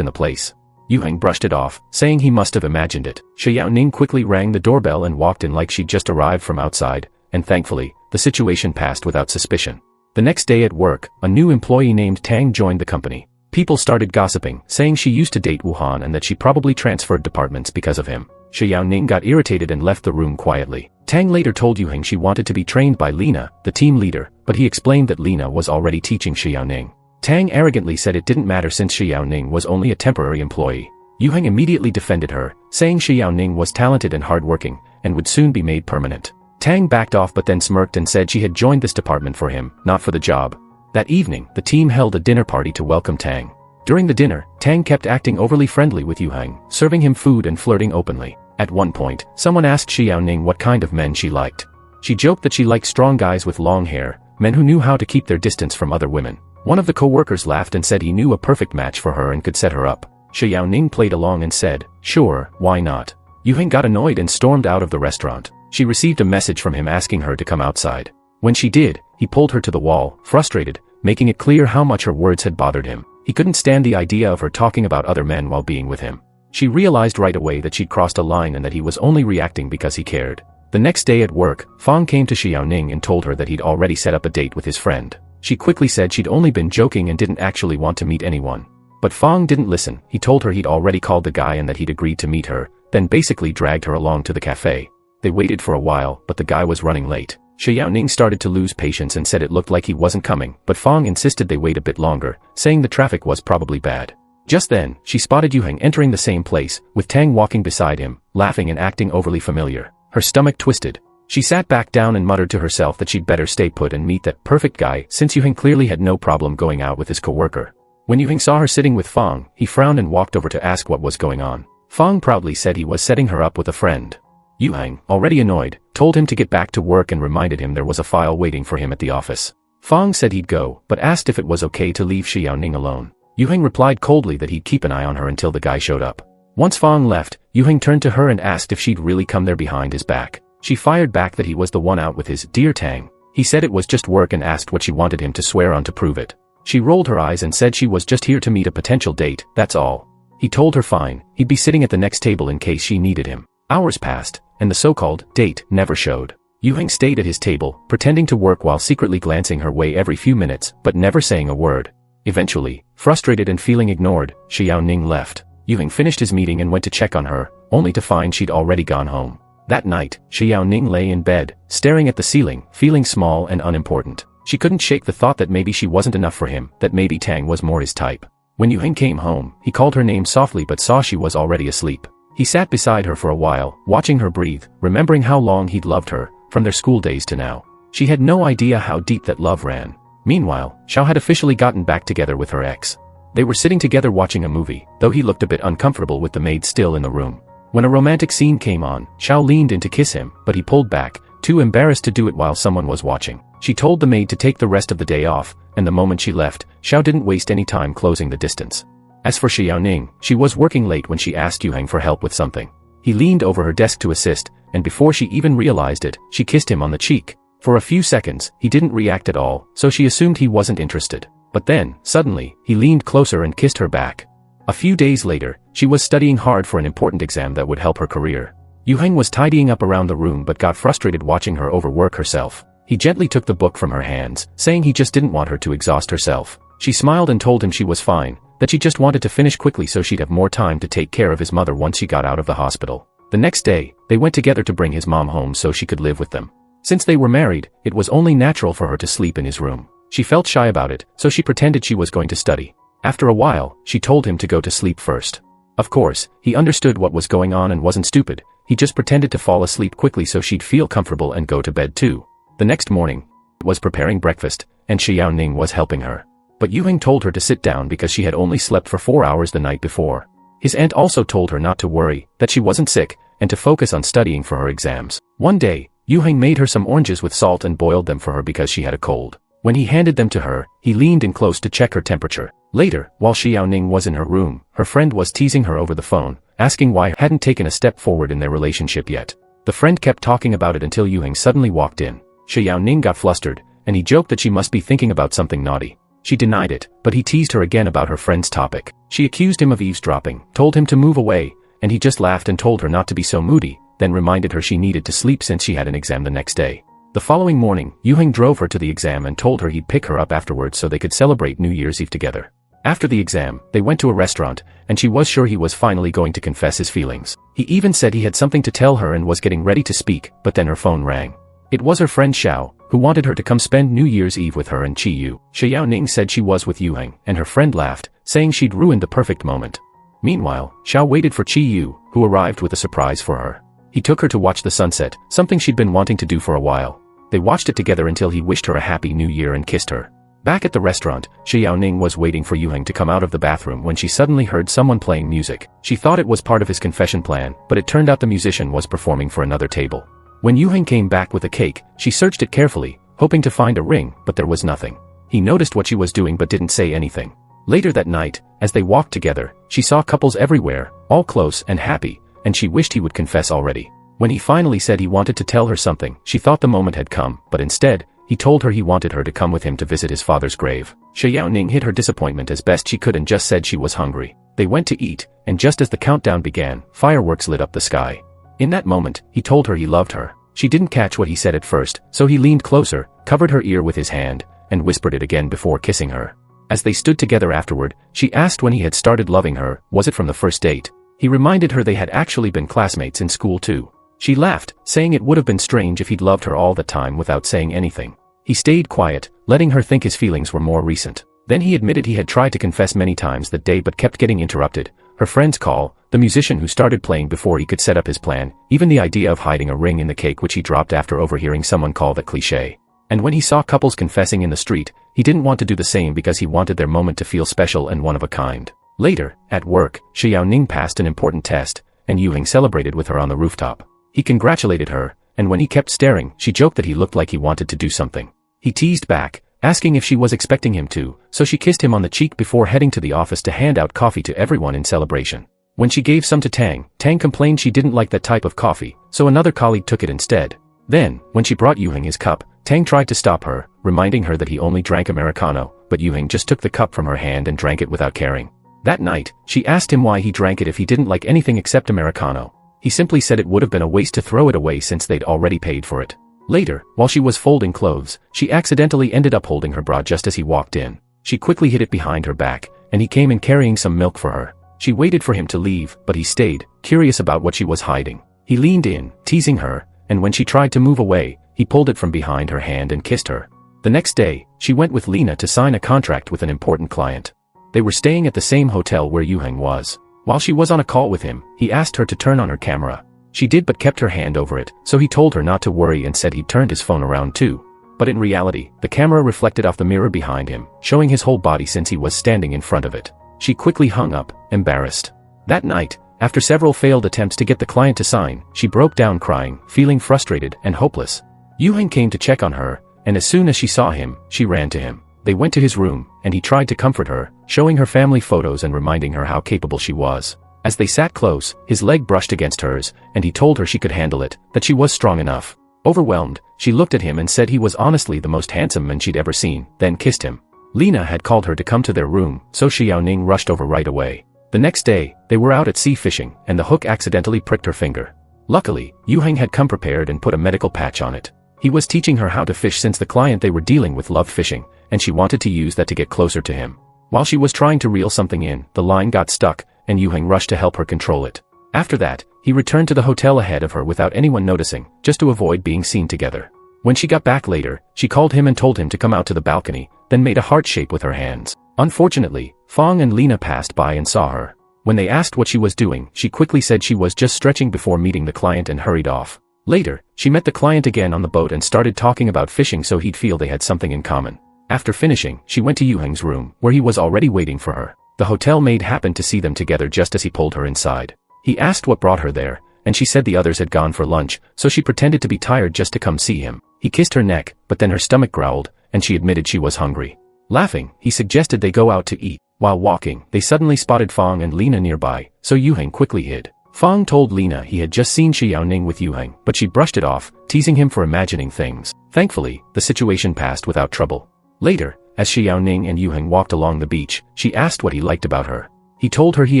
in the place. Yu-heng brushed it off, saying he must have imagined it. Xiaoning quickly rang the doorbell and walked in like she'd just arrived from outside, and thankfully, the situation passed without suspicion. The next day at work, a new employee named Tang joined the company. People started gossiping, saying she used to date Wuhan and that she probably transferred departments because of him. Xiaoning got irritated and left the room quietly. Tang later told Yu-heng she wanted to be trained by Lena, the team leader, but he explained that Lena was already teaching Xiaoning. Tang arrogantly said it didn't matter since Xiaoning was only a temporary employee. Yu-heng immediately defended her, saying Xiaoning was talented and hardworking, and would soon be made permanent. Tang backed off but then smirked and said she had joined this department for him, not for the job. That evening, the team held a dinner party to welcome Tang. During the dinner, Tang kept acting overly friendly with Yu-heng, serving him food and flirting openly. At one point, someone asked Xiaoning what kind of men she liked. She joked that she liked strong guys with long hair, men who knew how to keep their distance from other women. One of the co-workers laughed and said he knew a perfect match for her and could set her up. Xiaoning played along and said, "Sure, why not?" Yu-heng got annoyed and stormed out of the restaurant. She received a message from him asking her to come outside. When she did, he pulled her to the wall, frustrated, making it clear how much her words had bothered him. He couldn't stand the idea of her talking about other men while being with him. She realized right away that she'd crossed a line and that he was only reacting because he cared. The next day at work, Fang came to Xiaoning and told her that he'd already set up a date with his friend. She quickly said she'd only been joking and didn't actually want to meet anyone. But Fang didn't listen. He told her he'd already called the guy and that he'd agreed to meet her, then basically dragged her along to the cafe. They waited for a while, but the guy was running late. Xiaoning started to lose patience and said it looked like he wasn't coming, but Fang insisted they wait a bit longer, saying the traffic was probably bad. Just then, she spotted Yu-heng entering the same place, with Tang walking beside him, laughing and acting overly familiar. Her stomach twisted. She sat back down and muttered to herself that she'd better stay put and meet that perfect guy since Yu-heng clearly had no problem going out with his co-worker. When Yu-heng saw her sitting with Fang, he frowned and walked over to ask what was going on. Fang proudly said he was setting her up with a friend. Yu-heng, already annoyed, told him to get back to work and reminded him there was a file waiting for him at the office. Fang said he'd go, but asked if it was okay to leave Xiaoning alone. Yu-heng replied coldly that he'd keep an eye on her until the guy showed up. Once Fang left, Yu-heng turned to her and asked if she'd really come there behind his back. She fired back that he was the one out with his "Dear Tang." He said it was just work and asked what she wanted him to swear on to prove it. She rolled her eyes and said she was just here to meet a potential date, that's all. He told her fine, he'd be sitting at the next table in case she needed him. Hours passed, and the so-called date never showed. Yu-heng stayed at his table, pretending to work while secretly glancing her way every few minutes, but never saying a word. Eventually, frustrated and feeling ignored, Xiaoning left. Yu-heng finished his meeting and went to check on her, only to find she'd already gone home. That night, Xiaoning lay in bed, staring at the ceiling, feeling small and unimportant. She couldn't shake the thought that maybe she wasn't enough for him, that maybe Tang was more his type. When Yu-heng came home, he called her name softly but saw she was already asleep. He sat beside her for a while, watching her breathe, remembering how long he'd loved her, from their school days to now. She had no idea how deep that love ran. Meanwhile, Xiao had officially gotten back together with her ex. They were sitting together watching a movie, though he looked a bit uncomfortable with the maid still in the room. When a romantic scene came on, Xiao leaned in to kiss him, but he pulled back, too embarrassed to do it while someone was watching. She told the maid to take the rest of the day off, and the moment she left, Xiao didn't waste any time closing the distance. As for Xiaoning, she was working late when she asked Yu-heng for help with something. He leaned over her desk to assist, and before she even realized it, she kissed him on the cheek. For a few seconds, he didn't react at all, so she assumed he wasn't interested. But then, suddenly, he leaned closer and kissed her back. A few days later, she was studying hard for an important exam that would help her career. Yu-heng was tidying up around the room but got frustrated watching her overwork herself. He gently took the book from her hands, saying he just didn't want her to exhaust herself. She smiled and told him she was fine, that she just wanted to finish quickly so she'd have more time to take care of his mother once she got out of the hospital. The next day, they went together to bring his mom home so she could live with them. Since they were married, it was only natural for her to sleep in his room. She felt shy about it, so she pretended she was going to study. After a while, she told him to go to sleep first. Of course, he understood what was going on and wasn't stupid. He just pretended to fall asleep quickly so she'd feel comfortable and go to bed too. The next morning, was preparing breakfast, and Xiaoning was helping her. But Yu-heng told her to sit down because she had only slept for 4 hours the night before. His aunt also told her not to worry, that she wasn't sick, and to focus on studying for her exams. One day, Yu-heng made her some oranges with salt and boiled them for her because she had a cold. When he handed them to her, he leaned in close to check her temperature. Later, while Xiaoning was in her room, her friend was teasing her over the phone, asking why hadn't taken a step forward in their relationship yet. The friend kept talking about it until Yuheng suddenly walked in. Xiaoning got flustered, and he joked that she must be thinking about something naughty. She denied it, but he teased her again about her friend's topic. She accused him of eavesdropping, told him to move away, and he just laughed and told her not to be so moody, then reminded her she needed to sleep since she had an exam the next day. The following morning, Yuheng drove her to the exam and told her he'd pick her up afterwards so they could celebrate New Year's Eve together. After the exam, they went to a restaurant, and she was sure he was finally going to confess his feelings. He even said he had something to tell her and was getting ready to speak, but then her phone rang. It was her friend Xiao, who wanted her to come spend New Year's Eve with her and Qi Yu. Xiaoning said she was with Yuheng, and her friend laughed, saying she'd ruined the perfect moment. Meanwhile, Xiao waited for Qi Yu, who arrived with a surprise for her. He took her to watch the sunset, something she'd been wanting to do for a while. They watched it together until he wished her a happy new year and kissed her. Back at the restaurant, Xiaoning was waiting for Yuheng to come out of the bathroom when she suddenly heard someone playing music. She thought it was part of his confession plan, but it turned out the musician was performing for another table. When Yuheng came back with a cake, she searched it carefully, hoping to find a ring, but there was nothing. He noticed what she was doing but didn't say anything. Later that night, as they walked together, she saw couples everywhere, all close and happy, and she wished he would confess already. When he finally said he wanted to tell her something, she thought the moment had come, but instead, he told her he wanted her to come with him to visit his father's grave. Xiaoning hid her disappointment as best she could and just said she was hungry. They went to eat, and just as the countdown began, fireworks lit up the sky. In that moment, he told her he loved her. She didn't catch what he said at first, so he leaned closer, covered her ear with his hand, and whispered it again before kissing her. As they stood together afterward, she asked when he had started loving her, was it from the first date? He reminded her they had actually been classmates in school too. She laughed, saying it would have been strange if he'd loved her all the time without saying anything. He stayed quiet, letting her think his feelings were more recent. Then he admitted he had tried to confess many times that day but kept getting interrupted. Her friend's call, the musician who started playing before he could set up his plan, even the idea of hiding a ring in the cake which he dropped after overhearing someone call that cliché. And when he saw couples confessing in the street, he didn't want to do the same because he wanted their moment to feel special and one of a kind. Later, at work, Xiaoning passed an important test, and Yuheng celebrated with her on the rooftop. He congratulated her, and when he kept staring, she joked that he looked like he wanted to do something. He teased back, asking if she was expecting him to, so she kissed him on the cheek before heading to the office to hand out coffee to everyone in celebration. When she gave some to Tang, Tang complained she didn't like that type of coffee, so another colleague took it instead. Then, when she brought Yuheng his cup, Tang tried to stop her, reminding her that he only drank Americano, but Yuheng just took the cup from her hand and drank it without caring. That night, she asked him why he drank it if he didn't like anything except Americano. He simply said it would have been a waste to throw it away since they'd already paid for it. Later, while she was folding clothes, she accidentally ended up holding her bra just as he walked in. She quickly hid it behind her back, and he came in carrying some milk for her. She waited for him to leave, but he stayed, curious about what she was hiding. He leaned in, teasing her, and when she tried to move away, he pulled it from behind her hand and kissed her. The next day, she went with Lena to sign a contract with an important client. They were staying at the same hotel where Yuheng was. While she was on a call with him, he asked her to turn on her camera. She did but kept her hand over it, so he told her not to worry and said he'd turned his phone around too. But in reality, the camera reflected off the mirror behind him, showing his whole body since he was standing in front of it. She quickly hung up, embarrassed. That night, after several failed attempts to get the client to sign, she broke down crying, feeling frustrated and hopeless. Yuheng came to check on her, and as soon as she saw him, she ran to him. They went to his room, and he tried to comfort her, showing her family photos and reminding her how capable she was. As they sat close, his leg brushed against hers, and he told her she could handle it, that she was strong enough. Overwhelmed, she looked at him and said he was honestly the most handsome man she'd ever seen, then kissed him. Lena had called her to come to their room, so Xiaoning rushed over right away. The next day, they were out at sea fishing, and the hook accidentally pricked her finger. Luckily, Yuheng had come prepared and put a medical patch on it. He was teaching her how to fish since the client they were dealing with loved fishing, and she wanted to use that to get closer to him. While she was trying to reel something in, the line got stuck, and Yuheng rushed to help her control it. After that, he returned to the hotel ahead of her without anyone noticing, just to avoid being seen together. When she got back later, she called him and told him to come out to the balcony, then made a heart shape with her hands. Unfortunately, Fong and Lena passed by and saw her. When they asked what she was doing, she quickly said she was just stretching before meeting the client and hurried off. Later, she met the client again on the boat and started talking about fishing so he'd feel they had something in common. After finishing, she went to Yuheng's room, where he was already waiting for her. The hotel maid happened to see them together just as he pulled her inside. He asked what brought her there, and she said the others had gone for lunch, so she pretended to be tired just to come see him. He kissed her neck, but then her stomach growled, and she admitted she was hungry. Laughing, he suggested they go out to eat. While walking, they suddenly spotted Fong and Lena nearby, so Yuheng quickly hid. Fong told Lena he had just seen Shi Yaoning with Yuheng, but she brushed it off, teasing him for imagining things. Thankfully, the situation passed without trouble. Later, as Shi Yaoning and Yuheng walked along the beach, she asked what he liked about her. He told her he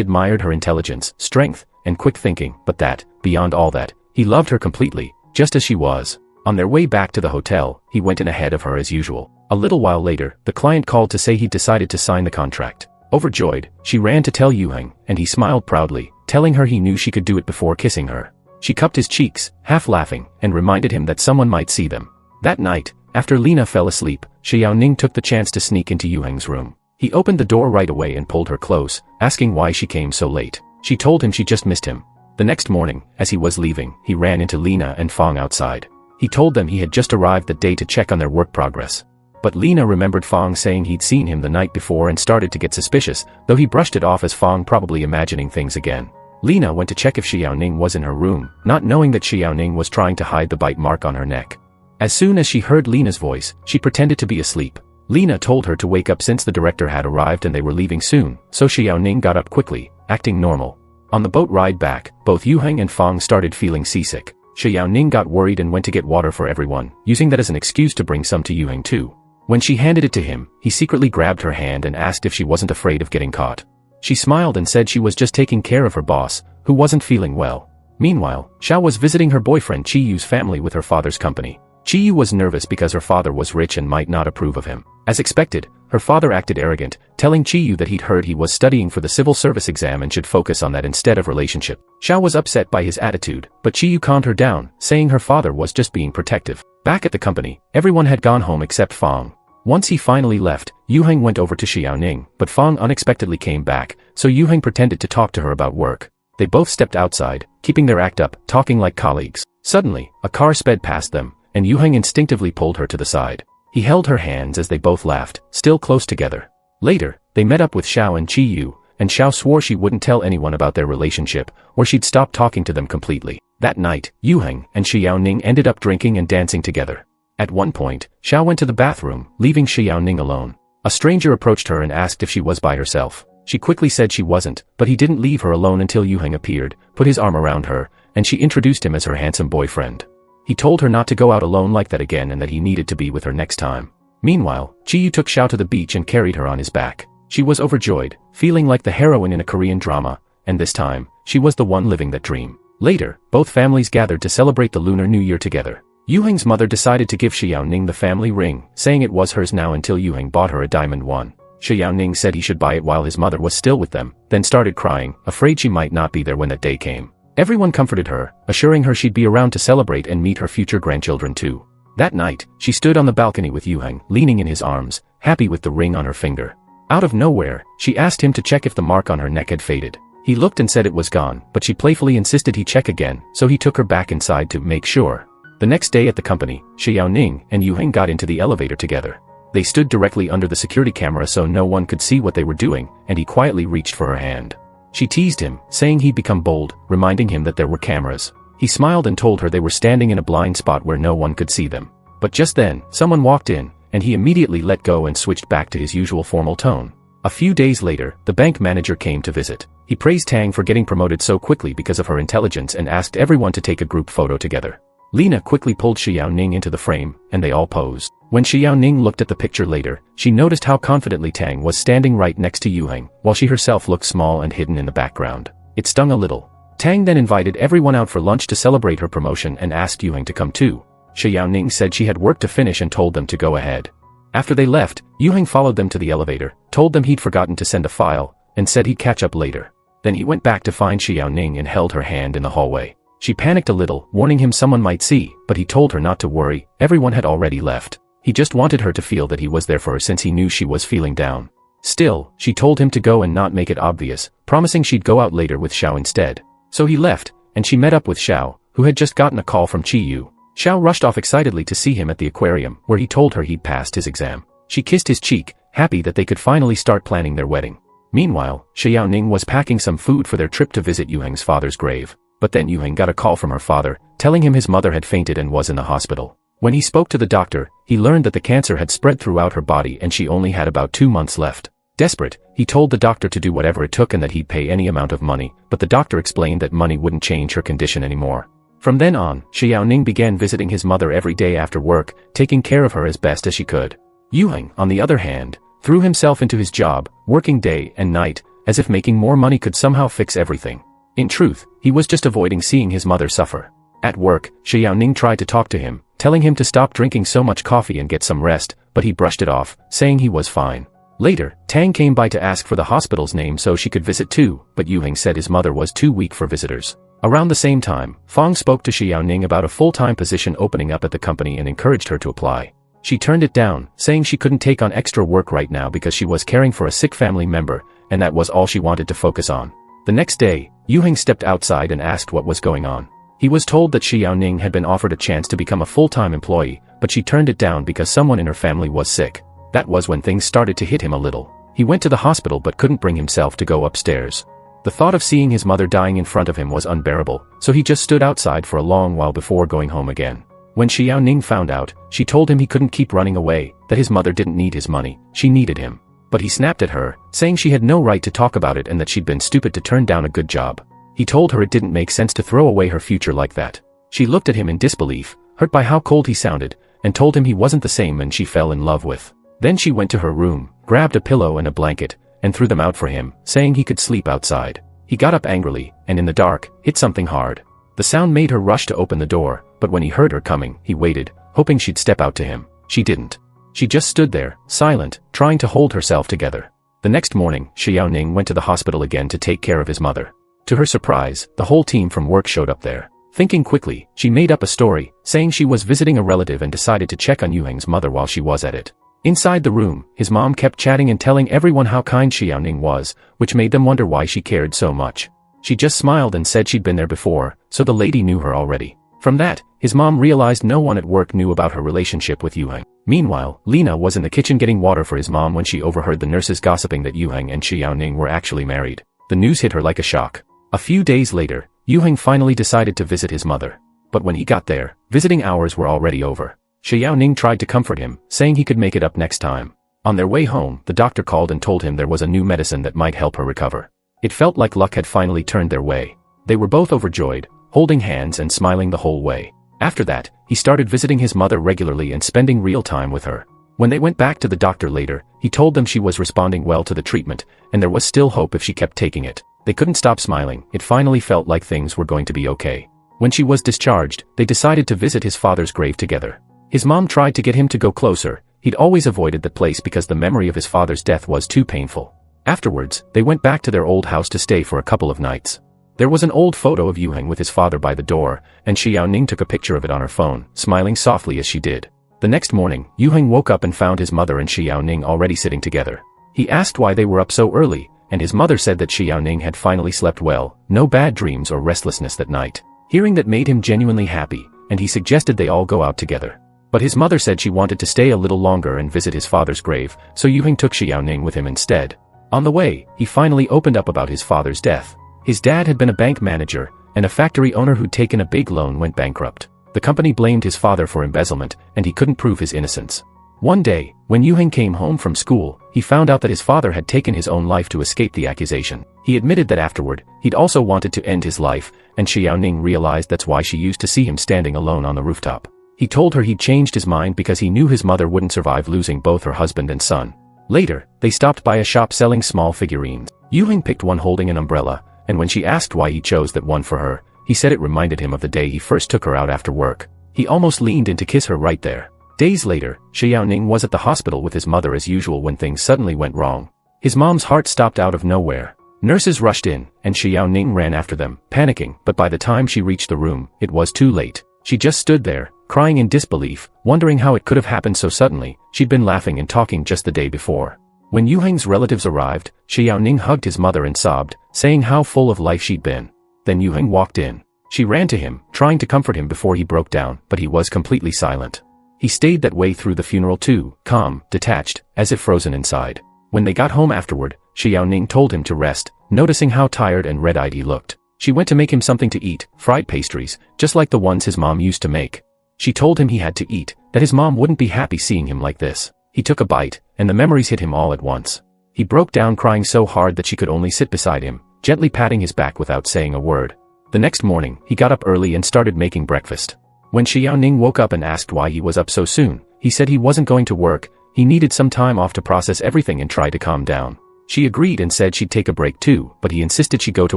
admired her intelligence, strength, and quick thinking, but that, beyond all that, he loved her completely, just as she was. On their way back to the hotel, he went in ahead of her as usual. A little while later, the client called to say he'd decided to sign the contract. Overjoyed, she ran to tell Yuheng, and he smiled proudly, telling her he knew she could do it before kissing her. She cupped his cheeks, half laughing, and reminded him that someone might see them. That night, after Lena fell asleep, Shi Yaoning took the chance to sneak into Yuheng's room. He opened the door right away and pulled her close, asking why she came so late. She told him she just missed him. The next morning, as he was leaving, he ran into Lena and Fong outside. He told them he had just arrived that day to check on their work progress. But Lena remembered Fong saying he'd seen him the night before and started to get suspicious, though he brushed it off as Fong probably imagining things again. Lena went to check if Shi Yaoning was in her room, not knowing that Shi Yaoning was trying to hide the bite mark on her neck. As soon as she heard Lena's voice, she pretended to be asleep. Lena told her to wake up since the director had arrived and they were leaving soon, so Shi Yaoning got up quickly, acting normal. On the boat ride back, both Yuheng and Fong started feeling seasick. Shi Yaoning got worried and went to get water for everyone, using that as an excuse to bring some to Yuheng too. When she handed it to him, he secretly grabbed her hand and asked if she wasn't afraid of getting caught. She smiled and said she was just taking care of her boss, who wasn't feeling well. Meanwhile, Xiao was visiting her boyfriend Qiyu's family with her father's company. Qiyu was nervous because her father was rich and might not approve of him. As expected, her father acted arrogant, telling Qiyu that he'd heard he was studying for the civil service exam and should focus on that instead of relationship. Xiao was upset by his attitude, but Qiyu calmed her down, saying her father was just being protective. Back at the company, everyone had gone home except Fong. Once he finally left, Yuheng went over to Shi Yaoning, but Fong unexpectedly came back, so Yuheng pretended to talk to her about work. They both stepped outside, keeping their act up, talking like colleagues. Suddenly, a car sped past them, and Yuheng instinctively pulled her to the side. He held her hands as they both laughed, still close together. Later, they met up with Xiao and Qiyu, and Xiao swore she wouldn't tell anyone about their relationship, or she'd stop talking to them completely. That night, Yuheng and Shi Yaoning ended up drinking and dancing together. At one point, Xiao went to the bathroom, leaving Shi Yaoning alone. A stranger approached her and asked if she was by herself. She quickly said she wasn't, but he didn't leave her alone until Yuheng appeared, put his arm around her, and she introduced him as her handsome boyfriend. He told her not to go out alone like that again and that he needed to be with her next time. Meanwhile, Qiyu took Xiao to the beach and carried her on his back. She was overjoyed, feeling like the heroine in a Korean drama, and this time, she was the one living that dream. Later, both families gathered to celebrate the Lunar New Year together. Yuheng's mother decided to give Shi Yaoning the family ring, saying it was hers now until Yuheng bought her a diamond one. Shi Yaoning said he should buy it while his mother was still with them, then started crying, afraid she might not be there when that day came. Everyone comforted her, assuring her she'd be around to celebrate and meet her future grandchildren too. That night, she stood on the balcony with Yuheng, leaning in his arms, happy with the ring on her finger. Out of nowhere, she asked him to check if the mark on her neck had faded. He looked and said it was gone, but she playfully insisted he check again, so he took her back inside to make sure. The next day at the company, Shi Yaoning and Yuheng got into the elevator together. They stood directly under the security camera so no one could see what they were doing, and he quietly reached for her hand. She teased him, saying he'd become bold, reminding him that there were cameras. He smiled and told her they were standing in a blind spot where no one could see them. But just then, someone walked in, and he immediately let go and switched back to his usual formal tone. A few days later, the bank manager came to visit. He praised Tang for getting promoted so quickly because of her intelligence and asked everyone to take a group photo together. Lena quickly pulled Shi Yaoning into the frame, and they all posed. When Shi Yaoning looked at the picture later, she noticed how confidently Tang was standing right next to Yuheng, while she herself looked small and hidden in the background. It stung a little. Tang then invited everyone out for lunch to celebrate her promotion and asked Yuheng to come too. Shi Yaoning said she had work to finish and told them to go ahead. After they left, Yuheng followed them to the elevator, told them he'd forgotten to send a file, and said he'd catch up later. Then he went back to find Shi Yaoning and held her hand in the hallway. She panicked a little, warning him someone might see, but he told her not to worry, everyone had already left. He just wanted her to feel that he was there for her since he knew she was feeling down. Still, she told him to go and not make it obvious, promising she'd go out later with Xiao instead. So he left, and she met up with Xiao, who had just gotten a call from Qiyu. Xiao rushed off excitedly to see him at the aquarium, where he told her he'd passed his exam. She kissed his cheek, happy that they could finally start planning their wedding. Meanwhile, Shi Yaoning was packing some food for their trip to visit Yuheng's father's grave. But then Yuheng got a call from her father, telling him his mother had fainted and was in the hospital. When he spoke to the doctor, he learned that the cancer had spread throughout her body and she only had about 2 months left. Desperate, he told the doctor to do whatever it took and that he'd pay any amount of money, but the doctor explained that money wouldn't change her condition anymore. From then on, Xiaoning began visiting his mother every day after work, taking care of her as best as she could. Yuheng, on the other hand, threw himself into his job, working day and night, as if making more money could somehow fix everything. In truth, he was just avoiding seeing his mother suffer. At work, Xiaoning tried to talk to him, telling him to stop drinking so much coffee and get some rest, but he brushed it off, saying he was fine. Later, Tang came by to ask for the hospital's name so she could visit too, but Yuheng said his mother was too weak for visitors. Around the same time, Fong spoke to Xiaoning about a full-time position opening up at the company and encouraged her to apply. She turned it down, saying she couldn't take on extra work right now because she was caring for a sick family member, and that was all she wanted to focus on. The next day, Yuheng stepped outside and asked what was going on. He was told that Xiaoning had been offered a chance to become a full-time employee, but she turned it down because someone in her family was sick. That was when things started to hit him a little. He went to the hospital but couldn't bring himself to go upstairs. The thought of seeing his mother dying in front of him was unbearable, so he just stood outside for a long while before going home again. When Xiaoning found out, she told him he couldn't keep running away, that his mother didn't need his money, she needed him. But he snapped at her, saying she had no right to talk about it and that she'd been stupid to turn down a good job. He told her it didn't make sense to throw away her future like that. She looked at him in disbelief, hurt by how cold he sounded, and told him he wasn't the same man she fell in love with. Then she went to her room, grabbed a pillow and a blanket, and threw them out for him, saying he could sleep outside. He got up angrily, and in the dark, hit something hard. The sound made her rush to open the door, but when he heard her coming, he waited, hoping she'd step out to him. She didn't. She just stood there, silent, trying to hold herself together. The next morning, Xiaoning went to the hospital again to take care of his mother. To her surprise, the whole team from work showed up there. Thinking quickly, she made up a story, saying she was visiting a relative and decided to check on Yuheng's mother while she was at it. Inside the room, his mom kept chatting and telling everyone how kind Xiaoning was, which made them wonder why she cared so much. She just smiled and said she'd been there before, so the lady knew her already. From that, his mom realized no one at work knew about her relationship with Yuheng. Meanwhile, Lena was in the kitchen getting water for his mom when she overheard the nurses gossiping that Yuheng and Xiaoning were actually married. The news hit her like a shock. A few days later, Yuheng finally decided to visit his mother. But when he got there, visiting hours were already over. Xiaoning tried to comfort him, saying he could make it up next time. On their way home, the doctor called and told him there was a new medicine that might help her recover. It felt like luck had finally turned their way. They were both overjoyed, holding hands and smiling the whole way. After that, he started visiting his mother regularly and spending real time with her. When they went back to the doctor later, he told them she was responding well to the treatment, and there was still hope if she kept taking it. They couldn't stop smiling. It finally felt like things were going to be okay. When she was discharged, they decided to visit his father's grave together. His mom tried to get him to go closer. He'd always avoided the place because the memory of his father's death was too painful. Afterwards, they went back to their old house to stay for a couple of nights. There was an old photo of Yuheng with his father by the door, and Xiaoning took a picture of it on her phone, smiling softly as she did. The next morning, Yuheng woke up and found his mother and Xiaoning already sitting together. He asked why they were up so early, and his mother said that Xiaoning had finally slept well, no bad dreams or restlessness that night. Hearing that made him genuinely happy, and he suggested they all go out together. But his mother said she wanted to stay a little longer and visit his father's grave, so Yuheng took Xiaoning with him instead. On the way, he finally opened up about his father's death. His dad had been a bank manager, and a factory owner who'd taken a big loan went bankrupt. The company blamed his father for embezzlement, and he couldn't prove his innocence. One day, when Yuheng came home from school, he found out that his father had taken his own life to escape the accusation. He admitted that afterward, he'd also wanted to end his life, and Xiaoning realized that's why she used to see him standing alone on the rooftop. He told her he'd changed his mind because he knew his mother wouldn't survive losing both her husband and son. Later, they stopped by a shop selling small figurines. Yuheng picked one holding an umbrella, and when she asked why he chose that one for her, he said it reminded him of the day he first took her out after work. He almost leaned in to kiss her right there. Days later, Xiaoning was at the hospital with his mother as usual when things suddenly went wrong. His mom's heart stopped out of nowhere. Nurses rushed in, and Xiaoning ran after them, panicking, but by the time she reached the room, it was too late. She just stood there, crying in disbelief, wondering how it could have happened so suddenly. She'd been laughing and talking just the day before. When Yuheng's relatives arrived, Xiaoning hugged his mother and sobbed, saying how full of life she'd been. Then Yuheng walked in. She ran to him, trying to comfort him before he broke down, but he was completely silent. He stayed that way through the funeral too, calm, detached, as if frozen inside. When they got home afterward, Xiaoning told him to rest, noticing how tired and red-eyed he looked. She went to make him something to eat, fried pastries, just like the ones his mom used to make. She told him he had to eat, that his mom wouldn't be happy seeing him like this. He took a bite, and the memories hit him all at once. He broke down crying so hard that she could only sit beside him, gently patting his back without saying a word. The next morning, he got up early and started making breakfast. When Xiaoning woke up and asked why he was up so soon, he said he wasn't going to work, he needed some time off to process everything and try to calm down. She agreed and said she'd take a break too, but he insisted she go to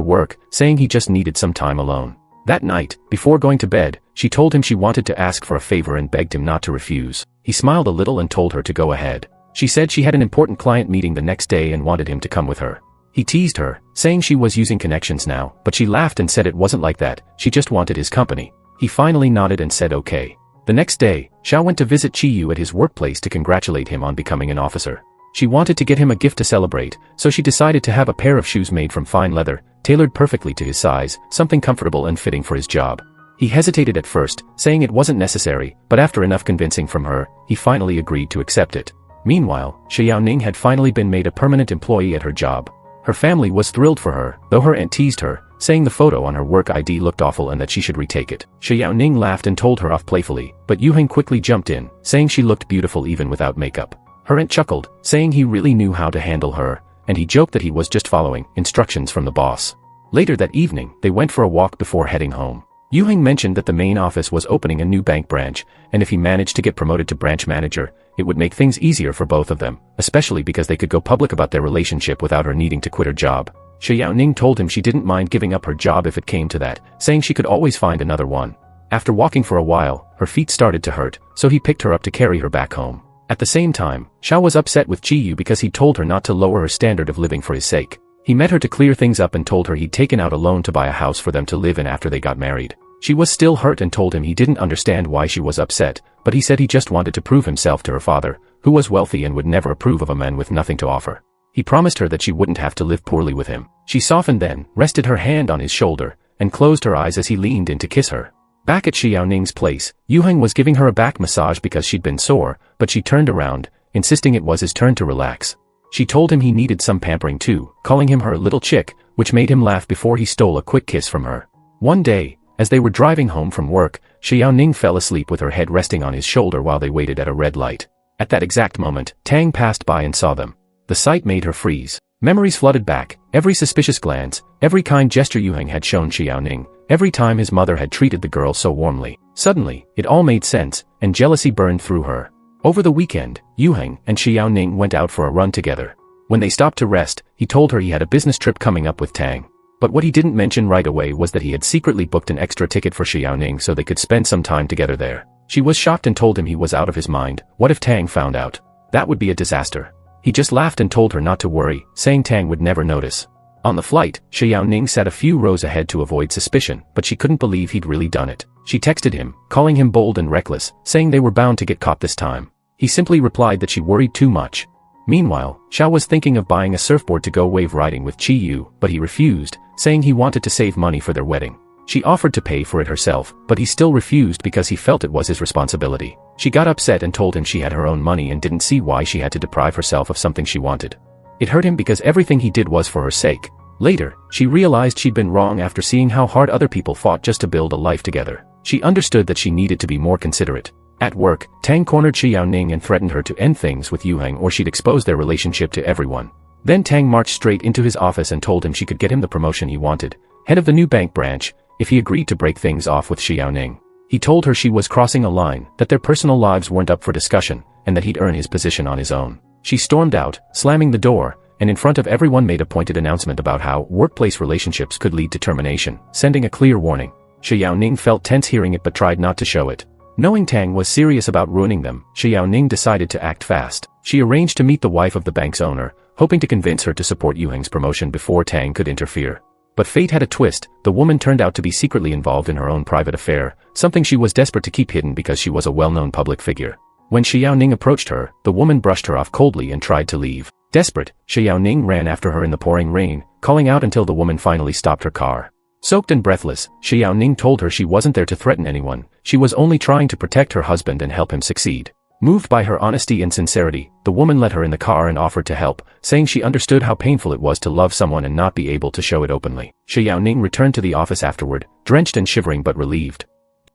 work, saying he just needed some time alone. That night, before going to bed, she told him she wanted to ask for a favor and begged him not to refuse. He smiled a little and told her to go ahead. She said she had an important client meeting the next day and wanted him to come with her. He teased her, saying she was using connections now, but she laughed and said it wasn't like that, she just wanted his company. He finally nodded and said okay. The next day, Xiao went to visit Qiyu at his workplace to congratulate him on becoming an officer. She wanted to get him a gift to celebrate, so she decided to have a pair of shoes made from fine leather, tailored perfectly to his size, something comfortable and fitting for his job. He hesitated at first, saying it wasn't necessary, but after enough convincing from her, he finally agreed to accept it. Meanwhile, Xiaoning had finally been made a permanent employee at her job. Her family was thrilled for her, though her aunt teased her, saying the photo on her work ID looked awful and that she should retake it. Xiaoning laughed and told her off playfully, but Yuheng quickly jumped in, saying she looked beautiful even without makeup. Her aunt chuckled, saying he really knew how to handle her, and he joked that he was just following instructions from the boss. Later that evening, they went for a walk before heading home. Yuheng mentioned that the main office was opening a new bank branch, and if he managed to get promoted to branch manager, it would make things easier for both of them, especially because they could go public about their relationship without her needing to quit her job. Xiaoning told him she didn't mind giving up her job if it came to that, saying she could always find another one. After walking for a while, her feet started to hurt, so he picked her up to carry her back home. At the same time, Xiao was upset with Qiyu because he told her not to lower her standard of living for his sake. He met her to clear things up and told her he'd taken out a loan to buy a house for them to live in after they got married. She was still hurt and told him he didn't understand why she was upset, but he said he just wanted to prove himself to her father, who was wealthy and would never approve of a man with nothing to offer. He promised her that she wouldn't have to live poorly with him. She softened then, rested her hand on his shoulder, and closed her eyes as he leaned in to kiss her. Back at Xiaoning's place, Yuheng was giving her a back massage because she'd been sore, but she turned around, insisting it was his turn to relax. She told him he needed some pampering too, calling him her little chick, which made him laugh before he stole a quick kiss from her. One day, as they were driving home from work, Xiaoning fell asleep with her head resting on his shoulder while they waited at a red light. At that exact moment, Tang passed by and saw them. The sight made her freeze. Memories flooded back, every suspicious glance, every kind gesture Yuheng had shown Xiaoning, every time his mother had treated the girl so warmly. Suddenly, it all made sense, and jealousy burned through her. Over the weekend, Yuheng and Xiaoning went out for a run together. When they stopped to rest, he told her he had a business trip coming up with Tang. But what he didn't mention right away was that he had secretly booked an extra ticket for Xiaoning so they could spend some time together there. She was shocked and told him he was out of his mind. What if Tang found out? That would be a disaster. He just laughed and told her not to worry, saying Tang would never notice. On the flight, Xiaoning sat a few rows ahead to avoid suspicion, but she couldn't believe he'd really done it. She texted him, calling him bold and reckless, saying they were bound to get caught this time. He simply replied that she worried too much. Meanwhile, Xiao was thinking of buying a surfboard to go wave riding with Qiyu, but he refused, saying he wanted to save money for their wedding. She offered to pay for it herself, but he still refused because he felt it was his responsibility. She got upset and told him she had her own money and didn't see why she had to deprive herself of something she wanted. It hurt him because everything he did was for her sake. Later, she realized she'd been wrong after seeing how hard other people fought just to build a life together. She understood that she needed to be more considerate. At work, Tang cornered Xiaoning and threatened her to end things with Yuheng or she'd expose their relationship to everyone. Then Tang marched straight into his office and told him she could get him the promotion he wanted, head of the new bank branch, if he agreed to break things off with Xiaoning. He told her she was crossing a line, that their personal lives weren't up for discussion, and that he'd earn his position on his own. She stormed out, slamming the door, and in front of everyone made a pointed announcement about how workplace relationships could lead to termination, sending a clear warning. Xiaoning felt tense hearing it but tried not to show it. Knowing Tang was serious about ruining them, Xiaoning decided to act fast. She arranged to meet the wife of the bank's owner, hoping to convince her to support Yuheng's promotion before Tang could interfere. But fate had a twist. The woman turned out to be secretly involved in her own private affair, something she was desperate to keep hidden because she was a well-known public figure. When Xiaoning approached her, the woman brushed her off coldly and tried to leave. Desperate, Xiaoning ran after her in the pouring rain, calling out until the woman finally stopped her car. Soaked and breathless, Xiaoning told her she wasn't there to threaten anyone, she was only trying to protect her husband and help him succeed. Moved by her honesty and sincerity, the woman let her in the car and offered to help, saying she understood how painful it was to love someone and not be able to show it openly. Xiaoning returned to the office afterward, drenched and shivering but relieved.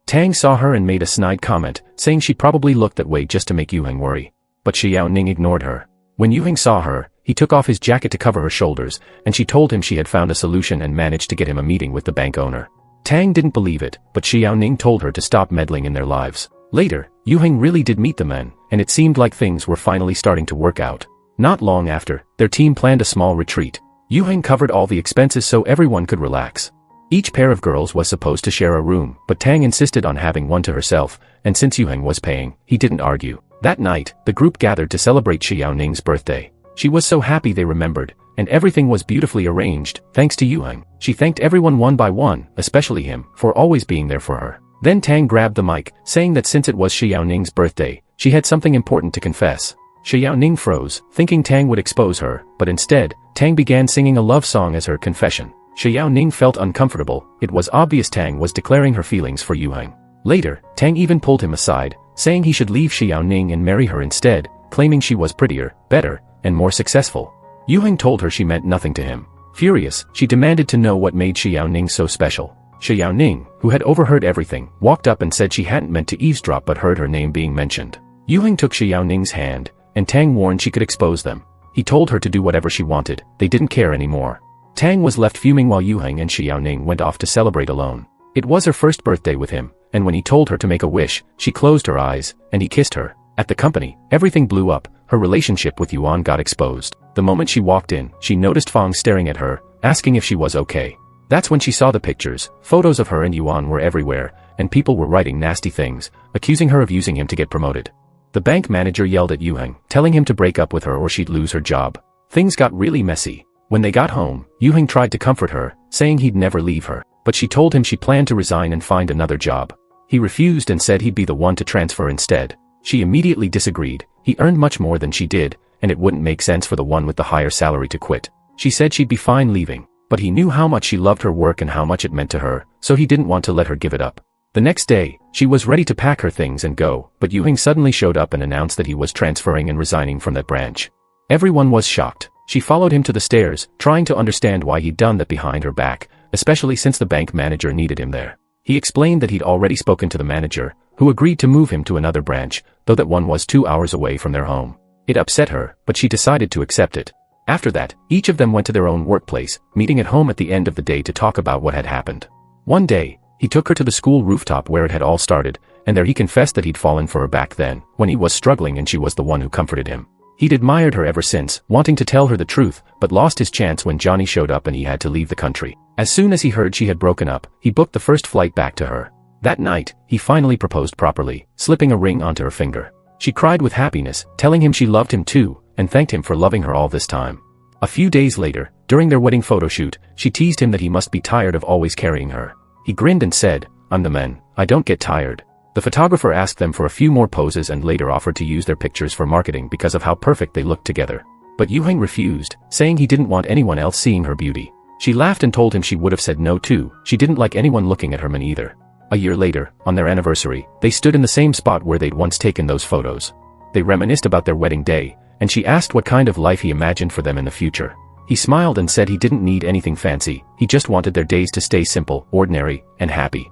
Tang saw her and made a snide comment, saying she probably looked that way just to make Yuheng worry. But Xiaoning ignored her. When Yuheng saw her, He took off his jacket to cover her shoulders, and she told him she had found a solution and managed to get him a meeting with the bank owner. Tang didn't believe it, but Xiaoning told her to stop meddling in their lives. Later, Yuheng really did meet the men, and it seemed like things were finally starting to work out. Not long after, their team planned a small retreat. Yuheng covered all the expenses so everyone could relax. Each pair of girls was supposed to share a room, but Tang insisted on having one to herself, and since Yuheng was paying, he didn't argue. That night, the group gathered to celebrate Xiaoning's birthday. She was so happy they remembered, and everything was beautifully arranged, thanks to Yuheng. She thanked everyone one by one, especially him, for always being there for her. Then Tang grabbed the mic, saying that since it was Xiaoning's birthday, she had something important to confess. Xiaoning froze, thinking Tang would expose her, but instead, Tang began singing a love song as her confession. Xiaoning felt uncomfortable. It was obvious Tang was declaring her feelings for Yuheng. Later, Tang even pulled him aside, saying he should leave Xiaoning and marry her instead, claiming she was prettier, better, and more successful. Yuheng told her she meant nothing to him. Furious, she demanded to know what made Xiaoning so special. Xiaoning, who had overheard everything, walked up and said she hadn't meant to eavesdrop but heard her name being mentioned. Yuheng took Xiaoning's hand, and Tang warned she could expose them. He told her to do whatever she wanted, they didn't care anymore. Tang was left fuming while Yuheng and Xiaoning went off to celebrate alone. It was her first birthday with him, and when he told her to make a wish, she closed her eyes, and he kissed her. At the company, everything blew up. Her relationship with Yuan got exposed. The moment she walked in, she noticed Fang staring at her, asking if she was okay. That's when she saw the pictures. Photos of her and Yuan were everywhere, and people were writing nasty things, accusing her of using him to get promoted. The bank manager yelled at Yuheng, telling him to break up with her or she'd lose her job. Things got really messy. When they got home, Yuheng tried to comfort her, saying he'd never leave her, but she told him she planned to resign and find another job. He refused and said he'd be the one to transfer instead. She immediately disagreed. He earned much more than she did, and it wouldn't make sense for the one with the higher salary to quit. She said she'd be fine leaving, but he knew how much she loved her work and how much it meant to her, so he didn't want to let her give it up. The next day, she was ready to pack her things and go, but Yuheng suddenly showed up and announced that he was transferring and resigning from that branch. Everyone was shocked. She followed him to the stairs, trying to understand why he'd done that behind her back, especially since the bank manager needed him there. He explained that he'd already spoken to the manager, who agreed to move him to another branch, though that one was 2 hours away from their home. It upset her, but she decided to accept it. After that, each of them went to their own workplace, meeting at home at the end of the day to talk about what had happened. One day, he took her to the school rooftop where it had all started, and there he confessed that he'd fallen for her back then, when he was struggling and she was the one who comforted him. He'd admired her ever since, wanting to tell her the truth, but lost his chance when Johnny showed up and he had to leave the country. As soon as he heard she had broken up, he booked the first flight back to her. That night, he finally proposed properly, slipping a ring onto her finger. She cried with happiness, telling him she loved him too, and thanked him for loving her all this time. A few days later, during their wedding photo shoot, she teased him that he must be tired of always carrying her. He grinned and said, "I'm the man, I don't get tired." The photographer asked them for a few more poses and later offered to use their pictures for marketing because of how perfect they looked together. But Yuheng refused, saying he didn't want anyone else seeing her beauty. She laughed and told him she would have said no too. She didn't like anyone looking at her man either. A year later, on their anniversary, they stood in the same spot where they'd once taken those photos. They reminisced about their wedding day, and she asked what kind of life he imagined for them in the future. He smiled and said he didn't need anything fancy, he just wanted their days to stay simple, ordinary, and happy.